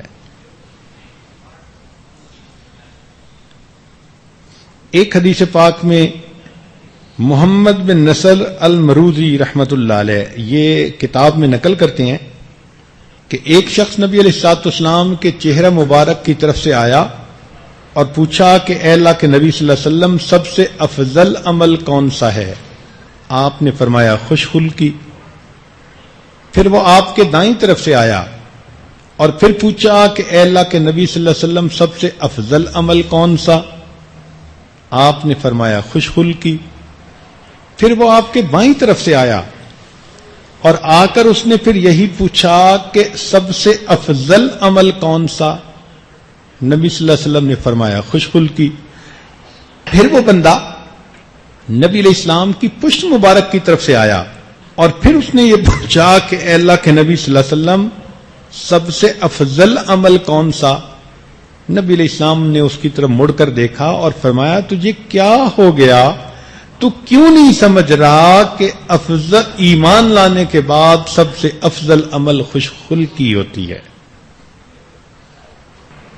ایک حدیث پاک میں محمد بن نصر المروزی رحمت اللہ علیہ یہ کتاب میں نقل کرتے ہیں کہ ایک شخص نبی علیہ الصلوۃ والسلام کے چہرہ مبارک کی طرف سے آیا اور پوچھا کہ اے اللہ کے نبی صلی اللہ علیہ وسلم سب سے افضل عمل کون سا ہے؟ آپ نے فرمایا خوش خلقی۔ پھر وہ آپ کے دائیں طرف سے آیا اور پھر پوچھا کہ اے اللہ کے نبی صلی اللہ علیہ وسلم سب سے افضل عمل کون سا؟ آپ نے فرمایا خوش خلقی۔ پھر وہ آپ کے بائیں طرف سے آیا اور آ کر اس نے پھر یہی پوچھا کہ سب سے افضل عمل کون سا؟ نبی صلی اللہ علیہ وسلم نے فرمایا خوش خلقی۔ پھر وہ بندہ نبی علیہ السلام کی پشت مبارک کی طرف سے آیا اور پھر اس نے یہ پوچھا کہ اے اللہ کے نبی صلی اللہ علیہ وسلم سب سے افضل عمل کون سا؟ نبی علیہ السلام نے اس کی طرف مڑ کر دیکھا اور فرمایا تجھے کیا ہو گیا؟ تو کیوں نہیں سمجھ رہا کہ افضل ایمان لانے کے بعد سب سے افضل عمل خوش خلقی ہوتی ہے؟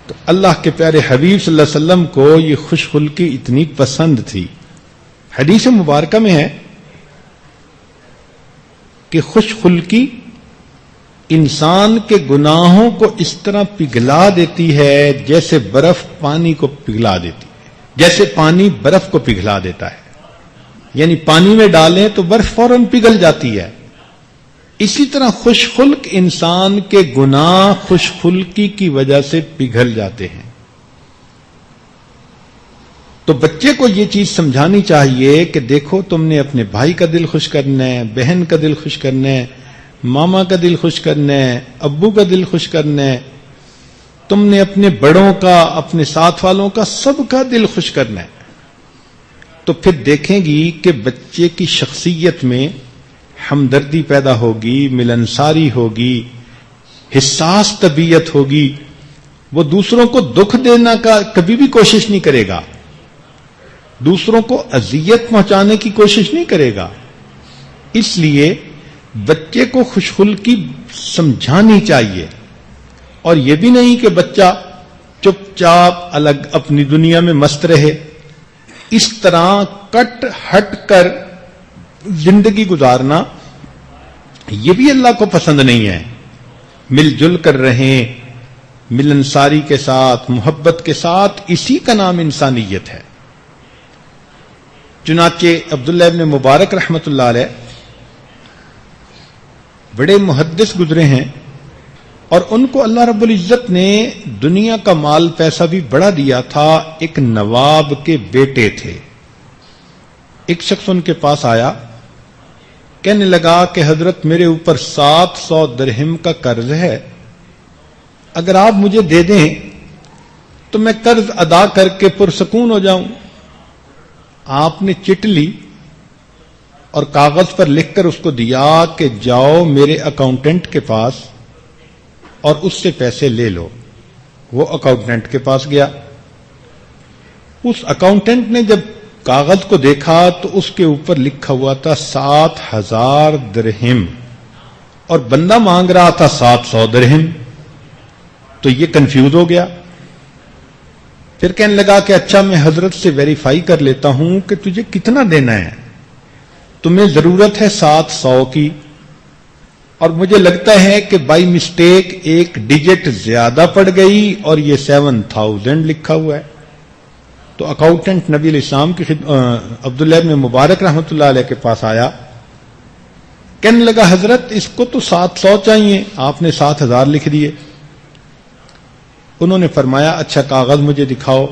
تو اللہ کے پیارے حبیب صلی اللہ علیہ وسلم کو یہ خوش خلقی اتنی پسند تھی۔ حدیث مبارکہ میں ہے کہ خوش خلقی انسان کے گناہوں کو اس طرح پگھلا دیتی ہے جیسے برف پانی کو پگھلا دیتی ہے، جیسے پانی برف کو پگھلا دیتا ہے، یعنی پانی میں ڈالیں تو برف فوراً پگھل جاتی ہے۔ اسی طرح خوش خلق انسان کے گناہ خوش خلقی کی وجہ سے پگھل جاتے ہیں۔ تو بچے کو یہ چیز سمجھانی چاہیے کہ دیکھو تم نے اپنے بھائی کا دل خوش کرنا ہے، بہن کا دل خوش کرنا ہے، ماما کا دل خوش کرنا ہے، ابو کا دل خوش کرنا ہے، تم نے اپنے بڑوں کا، اپنے ساتھ والوں کا، سب کا دل خوش کرنا ہے۔ تو پھر دیکھیں گی کہ بچے کی شخصیت میں ہمدردی پیدا ہوگی، ملنساری ہوگی، حساس طبیعت ہوگی، وہ دوسروں کو دکھ دینا کا کبھی بھی کوشش نہیں کرے گا، دوسروں کو اذیت پہنچانے کی کوشش نہیں کرے گا۔ اس لیے بچے کو خوش خلقی سمجھانی چاہیے، اور یہ بھی نہیں کہ بچہ چپ چاپ الگ اپنی دنیا میں مست رہے، اس طرح کٹ ہٹ کر زندگی گزارنا یہ بھی اللہ کو پسند نہیں ہے۔ مل جل کر رہیں ملنساری کے ساتھ، محبت کے ساتھ، اسی کا نام انسانیت ہے۔ چنانچہ عبداللہ ابن مبارک رحمت اللہ علیہ بڑے محدث گزرے ہیں، اور ان کو اللہ رب العزت نے دنیا کا مال پیسہ بھی بڑا دیا تھا. ایک نواب کے بیٹے تھے. ایک شخص ان کے پاس آیا, کہنے لگا کہ حضرت میرے اوپر 700 درہم کا قرض ہے, اگر آپ مجھے دے دیں تو میں قرض ادا کر کے پرسکون ہو جاؤں. آپ نے چٹ لی اور کاغذ پر لکھ کر اس کو دیا کہ جاؤ میرے اکاؤنٹنٹ کے پاس اور اس سے پیسے لے لو. وہ اکاؤنٹنٹ کے پاس گیا. اس اکاؤنٹنٹ نے جب کاغذ کو دیکھا تو اس کے اوپر لکھا ہوا تھا 7,000 درہم اور بندہ مانگ رہا تھا 700 درہم. تو یہ کنفیوز ہو گیا. پھر کہنے لگا کہ اچھا میں حضرت سے ویریفائی کر لیتا ہوں کہ تجھے کتنا دینا ہے. تمہیں ضرورت ہے 700 کی اور مجھے لگتا ہے کہ بائی مسٹیک ایک ڈیجٹ زیادہ پڑ گئی اور یہ 7,000 لکھا ہوا ہے. تو اکاؤنٹنٹ نبی علیہ السلام کی عبداللہ ابن مبارک رحمۃ اللہ علیہ کے پاس آیا, کہنے لگا حضرت اس کو تو 700 چاہیے, آپ نے 7,000 لکھ دیے. انہوں نے فرمایا اچھا کاغذ مجھے دکھاؤ.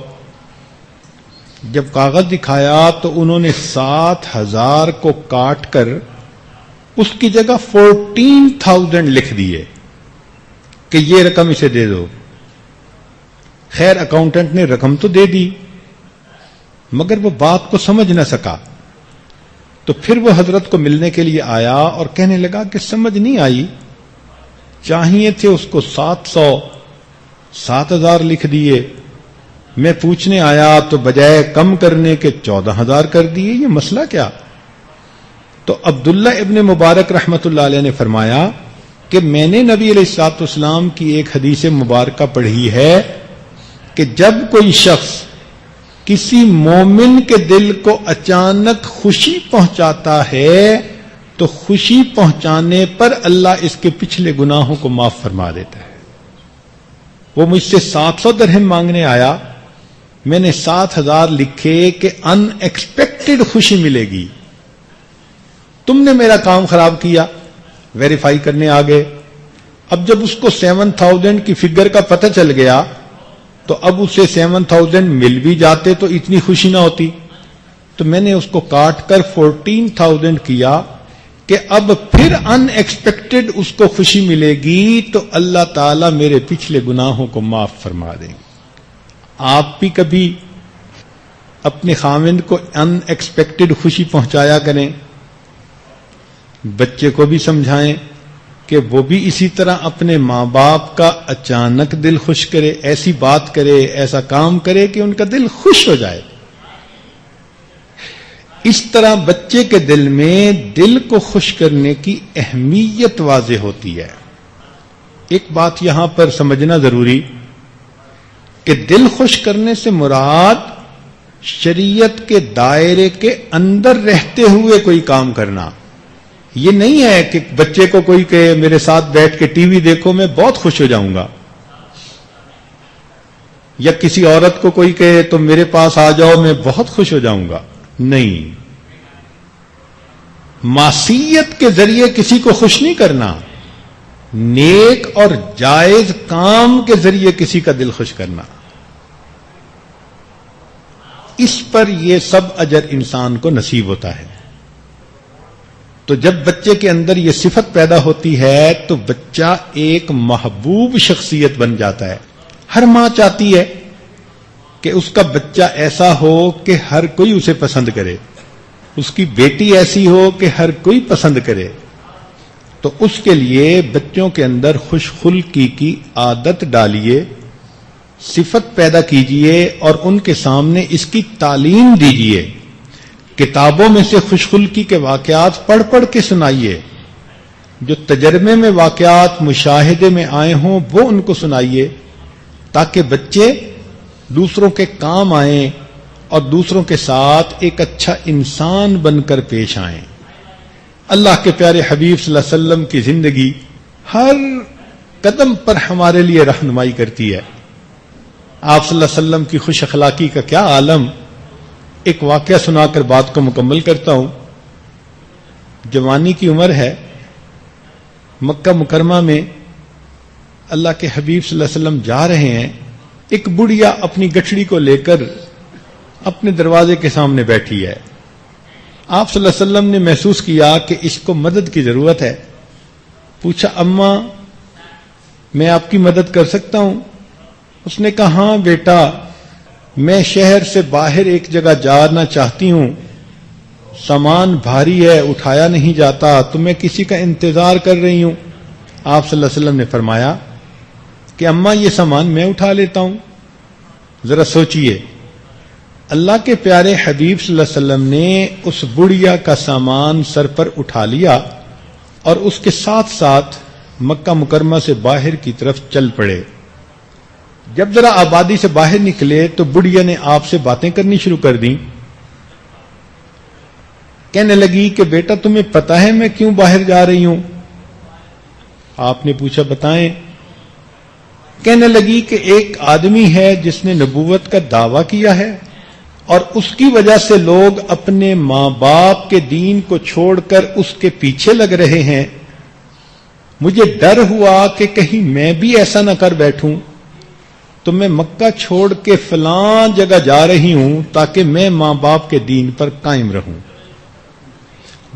جب کاغذ دکھایا تو انہوں نے 7,000 کو کاٹ کر اس کی جگہ 14,000 لکھ دیے کہ یہ رقم اسے دے دو. خیر اکاؤنٹنٹ نے رقم تو دے دی مگر وہ بات کو سمجھ نہ سکا. تو پھر وہ حضرت کو ملنے کے لیے آیا اور کہنے لگا کہ سمجھ نہیں آئی, چاہیے تھے اس کو 700, 7,000 لکھ دیے. میں پوچھنے آیا تو بجائے کم کرنے کے 14,000 کر دیے, یہ مسئلہ کیا؟ تو عبداللہ ابن مبارک رحمت اللہ علیہ نے فرمایا کہ میں نے نبی علیہ الصلوۃ والسلام کی ایک حدیث مبارکہ پڑھی ہے کہ جب کوئی شخص کسی مومن کے دل کو اچانک خوشی پہنچاتا ہے تو خوشی پہنچانے پر اللہ اس کے پچھلے گناہوں کو معاف فرما دیتا ہے. وہ مجھ سے 700 درہم مانگنے آیا, میں نے 7,000 لکھے کہ ان ایکسپیکٹڈ خوشی ملے گی. تم نے میرا کام خراب کیا, ویریفائی کرنے آ گئے. اب جب اس کو 7,000 کی فگر کا پتہ چل گیا تو اب اسے 7,000 مل بھی جاتے تو اتنی خوشی نہ ہوتی. تو میں نے اس کو کاٹ کر 14,000 کیا کہ اب پھر ان ایکسپیکٹڈ اس کو خوشی ملے گی تو اللہ تعالیٰ میرے پچھلے گناہوں کو معاف فرما دیں گے. آپ بھی کبھی اپنے خاوند کو ان ایکسپیکٹڈ خوشی پہنچایا کریں, بچے کو بھی سمجھائیں کہ وہ بھی اسی طرح اپنے ماں باپ کا اچانک دل خوش کرے, ایسی بات کرے, ایسا کام کرے کہ ان کا دل خوش ہو جائے. اس طرح بچے کے دل میں دل کو خوش کرنے کی اہمیت واضح ہوتی ہے. ایک بات یہاں پر سمجھنا ضروری کہ دل خوش کرنے سے مراد شریعت کے دائرے کے اندر رہتے ہوئے کوئی کام کرنا. یہ نہیں ہے کہ بچے کو کوئی کہے میرے ساتھ بیٹھ کے ٹی وی دیکھو میں بہت خوش ہو جاؤں گا, یا کسی عورت کو کوئی کہے تو میرے پاس آ جاؤ میں بہت خوش ہو جاؤں گا. نہیں, معصیت کے ذریعے کسی کو خوش نہیں کرنا, نیک اور جائز کام کے ذریعے کسی کا دل خوش کرنا. اس پر یہ سب اجر انسان کو نصیب ہوتا ہے. تو جب بچے کے اندر یہ صفت پیدا ہوتی ہے تو بچہ ایک محبوب شخصیت بن جاتا ہے. ہر ماں چاہتی ہے کہ اس کا بچہ ایسا ہو کہ ہر کوئی اسے پسند کرے, اس کی بیٹی ایسی ہو کہ ہر کوئی پسند کرے. تو اس کے لیے بچوں کے اندر خوش خلقی کی عادت ڈالیے, صفت پیدا کیجئے اور ان کے سامنے اس کی تعلیم دیجئے. کتابوں میں سے خوش خلقی کے واقعات پڑھ پڑھ کے سنائیے, جو تجربے میں واقعات مشاہدے میں آئے ہوں وہ ان کو سنائیے, تاکہ بچے دوسروں کے کام آئیں اور دوسروں کے ساتھ ایک اچھا انسان بن کر پیش آئیں. اللہ کے پیارے حبیب صلی اللہ علیہ وسلم کی زندگی ہر قدم پر ہمارے لیے رہنمائی کرتی ہے. آپ صلی اللہ علیہ وسلم کی خوش اخلاقی کا کیا عالم. ایک واقعہ سنا کر بات کو مکمل کرتا ہوں. جوانی کی عمر ہے, مکہ مکرمہ میں اللہ کے حبیب صلی اللہ علیہ وسلم جا رہے ہیں، ایک بڑھیا اپنی گٹھڑی کو لے کر اپنے دروازے کے سامنے بیٹھی ہے. آپ صلی اللہ علیہ وسلم نے محسوس کیا کہ اس کو مدد کی ضرورت ہے. پوچھا اماں میں آپ کی مدد کر سکتا ہوں؟ اس نے کہا ہاں بیٹا، میں شہر سے باہر ایک جگہ جانا چاہتی ہوں، سامان بھاری ہے اٹھایا نہیں جاتا، تو میں کسی کا انتظار کر رہی ہوں. آپ صلی اللہ علیہ وسلم نے فرمایا کہ اماں یہ سامان میں اٹھا لیتا ہوں. ذرا سوچئے، اللہ کے پیارے حبیب صلی اللہ علیہ وسلم نے اس بڑھیا کا سامان سر پر اٹھا لیا اور اس کے ساتھ ساتھ مکہ مکرمہ سے باہر کی طرف چل پڑے. جب ذرا آبادی سے باہر نکلے تو بڑھیا نے آپ سے باتیں کرنی شروع کر دیں. کہنے لگی کہ بیٹا تمہیں پتا ہے میں کیوں باہر جا رہی ہوں؟ آپ نے پوچھا بتائیں. کہنے لگی کہ ایک آدمی ہے جس نے نبوت کا دعویٰ کیا ہے اور اس کی وجہ سے لوگ اپنے ماں باپ کے دین کو چھوڑ کر اس کے پیچھے لگ رہے ہیں. مجھے ڈر ہوا کہ کہیں میں بھی ایسا نہ کر بیٹھوں، تو میں مکہ چھوڑ کے فلاں جگہ جا رہی ہوں تاکہ میں ماں باپ کے دین پر قائم رہوں.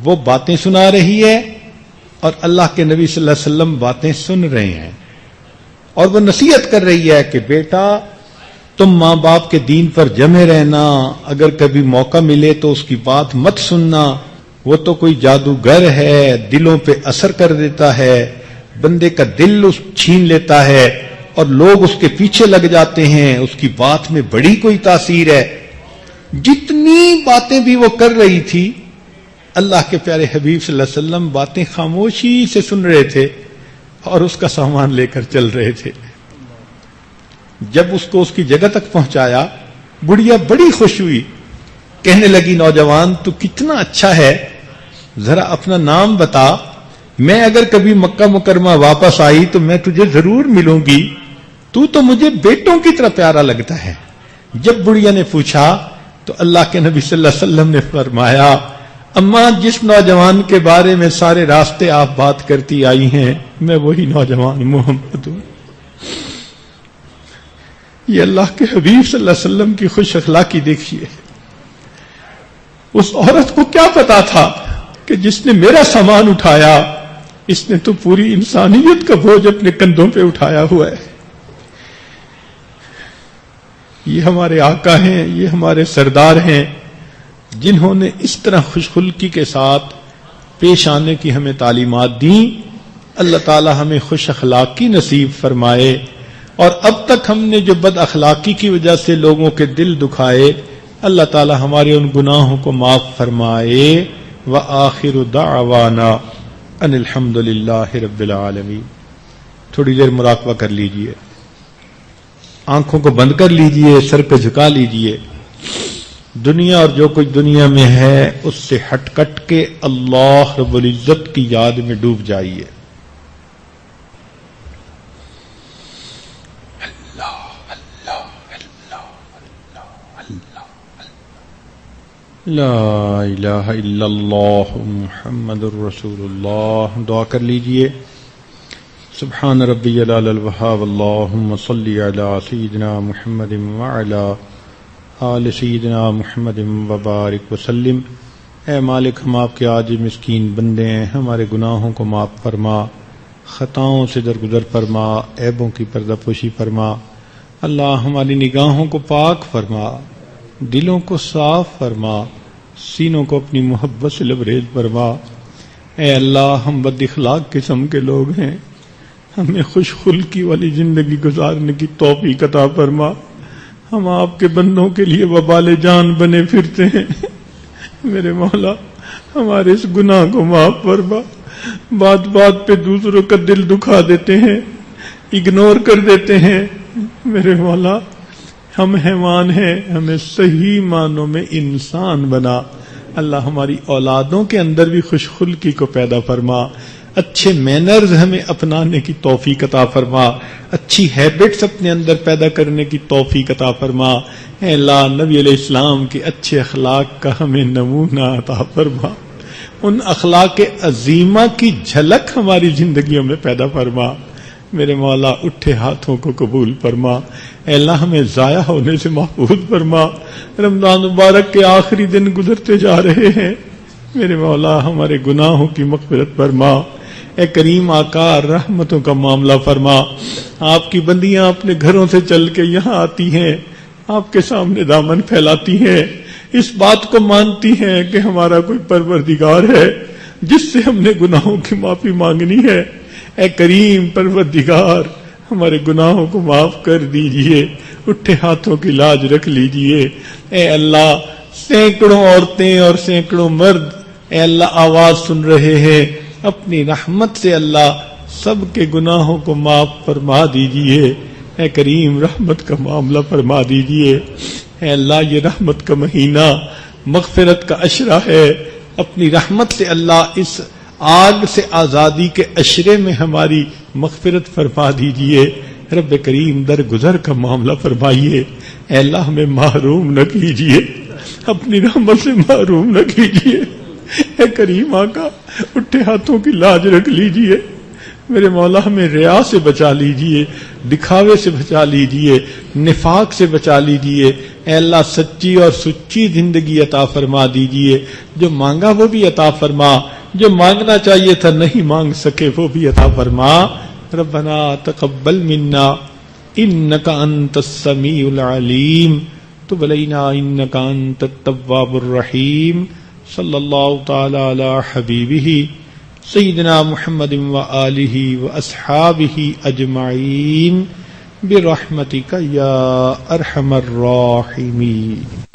وہ باتیں سنا رہی ہے اور اللہ کے نبی صلی اللہ علیہ وسلم باتیں سن رہے ہیں، اور وہ نصیحت کر رہی ہے کہ بیٹا تم ماں باپ کے دین پر جمے رہنا، اگر کبھی موقع ملے تو اس کی بات مت سننا، وہ تو کوئی جادوگر ہے، دلوں پہ اثر کر دیتا ہے، بندے کا دل چھین لیتا ہے اور لوگ اس کے پیچھے لگ جاتے ہیں، اس کی بات میں بڑی کوئی تاثیر ہے. جتنی باتیں بھی وہ کر رہی تھی، اللہ کے پیارے حبیب صلی اللہ علیہ وسلم باتیں خاموشی سے سن رہے تھے اور اس کا سامان لے کر چل رہے تھے. جب اس کو اس کی جگہ تک پہنچایا، بڑھیا بڑی خوش ہوئی، کہنے لگی نوجوان تو کتنا اچھا ہے، ذرا اپنا نام بتا، میں اگر کبھی مکہ مکرمہ واپس آئی تو میں تجھے ضرور ملوں گی، تو مجھے بیٹوں کی طرح پیارا لگتا ہے. جب بڑھیا نے پوچھا تو اللہ کے نبی صلی اللہ علیہ وسلم نے فرمایا اماں جس نوجوان کے بارے میں سارے راستے آپ بات کرتی آئی ہیں میں وہی نوجوان محمد ہوں. یہ اللہ کے حبیب صلی اللہ علیہ وسلم کی خوش اخلاقی دیکھیے. اس عورت کو کیا پتا تھا کہ جس نے میرا سامان اٹھایا اس نے تو پوری انسانیت کا بوجھ اپنے کندھوں پہ اٹھایا ہوا ہے. یہ ہمارے آقا ہیں، یہ ہمارے سردار ہیں، جنہوں نے اس طرح خوش خلقی کے ساتھ پیش آنے کی ہمیں تعلیمات دیں. اللہ تعالی ہمیں خوش اخلاقی نصیب فرمائے، اور اب تک ہم نے جو بد اخلاقی کی وجہ سے لوگوں کے دل دکھائے، اللہ تعالی ہمارے ان گناہوں کو معاف فرمائے. وآخر دعوانا ان الحمد للہ رب العالمین. تھوڑی دیر مراقبہ کر لیجئے، آنکھوں کو بند کر لیجئے، سر پہ جھکا لیجئے. دنیا اور جو کچھ دنیا میں ہے اس سے ہٹ کٹ کے اللہ رب العزت کی یاد میں ڈوب جائیے. لا الہ الا اللہ محمد الرسول اللہ. دعا کر لیجئے. سبحان ربی العلی الوہاب اللہم صلی علی سیدنا محمد وعلی آل سیدنا محمد وبارک وسلم. اے مالک ہم آپ کے عاجز مسکین بندے ہیں، ہمارے گناہوں کو معاف فرما، خطاؤں سے درگزر فرما، عیبوں کی پردہ پوشی فرما. اللہ ہماری نگاہوں کو پاک فرما، دلوں کو صاف فرما، سینوں کو اپنی محبت سے لبریز فرما. اے اللہ ہم بد اخلاق قسم کے لوگ ہیں، ہمیں خوش خلقی والی زندگی گزارنے کی توفیق عطا فرما. ہم آپ کے بندوں کے لیے وبال جان بنے پھرتے ہیں. میرے مولا ہمارے اس گناہ کو معاف فرما. بات بات پہ دوسروں کا دل دکھا دیتے ہیں، اگنور کر دیتے ہیں. میرے مولا ہم حیوان ہیں، ہمیں صحیح معنوں میں انسان بنا. اللہ ہماری اولادوں کے اندر بھی خوش خلقی کو پیدا فرما، اچھے مینرز ہمیں اپنانے کی توفیق عطا فرما، اچھی ہیبٹس اپنے اندر پیدا کرنے کی توفیق عطا فرما. اے اللہ نبی علیہ السلام کے اچھے اخلاق کا ہمیں نمونہ عطا فرما، ان اخلاق عظیمہ کی جھلک ہماری زندگیوں میں پیدا فرما. میرے مولا اٹھے ہاتھوں کو قبول فرما، اے اللہ ہمیں ضائع ہونے سے محفوظ فرما۔ رمضان مبارک کے آخری دن گزرتے جا رہے ہیں، میرے مولا ہمارے گناہوں کی مغفرت فرما۔ اے کریم آقا رحمتوں کا معاملہ فرما۔ آپ کی بندیاں اپنے گھروں سے چل کے یہاں آتی ہیں، آپ کے سامنے دامن پھیلاتی ہیں، اس بات کو مانتی ہیں کہ ہمارا کوئی پروردگار ہے جس سے ہم نے گناہوں کی معافی مانگنی ہے۔ اے کریم پروردگار ہمارے گناہوں کو معاف کر دیجئے، اٹھے ہاتھوں کی لاج رکھ لیجئے۔ اے اللہ سینکڑوں عورتیں اور سینکڑوں مرد اے اللہ آواز سن رہے ہیں، اپنی رحمت سے اللہ سب کے گناہوں کو معاف فرما دیجئے۔ اے کریم رحمت کا معاملہ فرما دیجئے۔ اے اللہ یہ رحمت کا مہینہ مغفرت کا عشرہ ہے، اپنی رحمت سے اللہ اس آگ سے آزادی کے عشرے میں ہماری مغفرت فرما دیجئے۔ رب کریم درگزر کا معاملہ فرمائیے۔ اے اللہ ہمیں محروم نہ کیجئے، اپنی رحمت سے محروم نہ کیجئے۔ اے کریم آقا اٹھے ہاتھوں کی لاج رکھ لیجئے، میرے مولا ہمیں ریا سے بچا لیجئے، دکھاوے سے بچا لیجئے، نفاق سے بچا لیجئے۔ اے اللہ سچی اور سچی زندگی عطا فرما دیجئے، جو مانگا وہ بھی عطا فرما، جو مانگنا چاہیے تھا نہیں مانگ سکے وہ بھی عطا فرما۔ ربنا تقبل منا انک انت السمیع العلیم تب علینا انک انت التواب الرحیم۔ صلی اللہ تعالی علی حبیبہ سیدنا محمد وآلہ واصحابہ اجمعین برحمتک یا ارحم الراحمین۔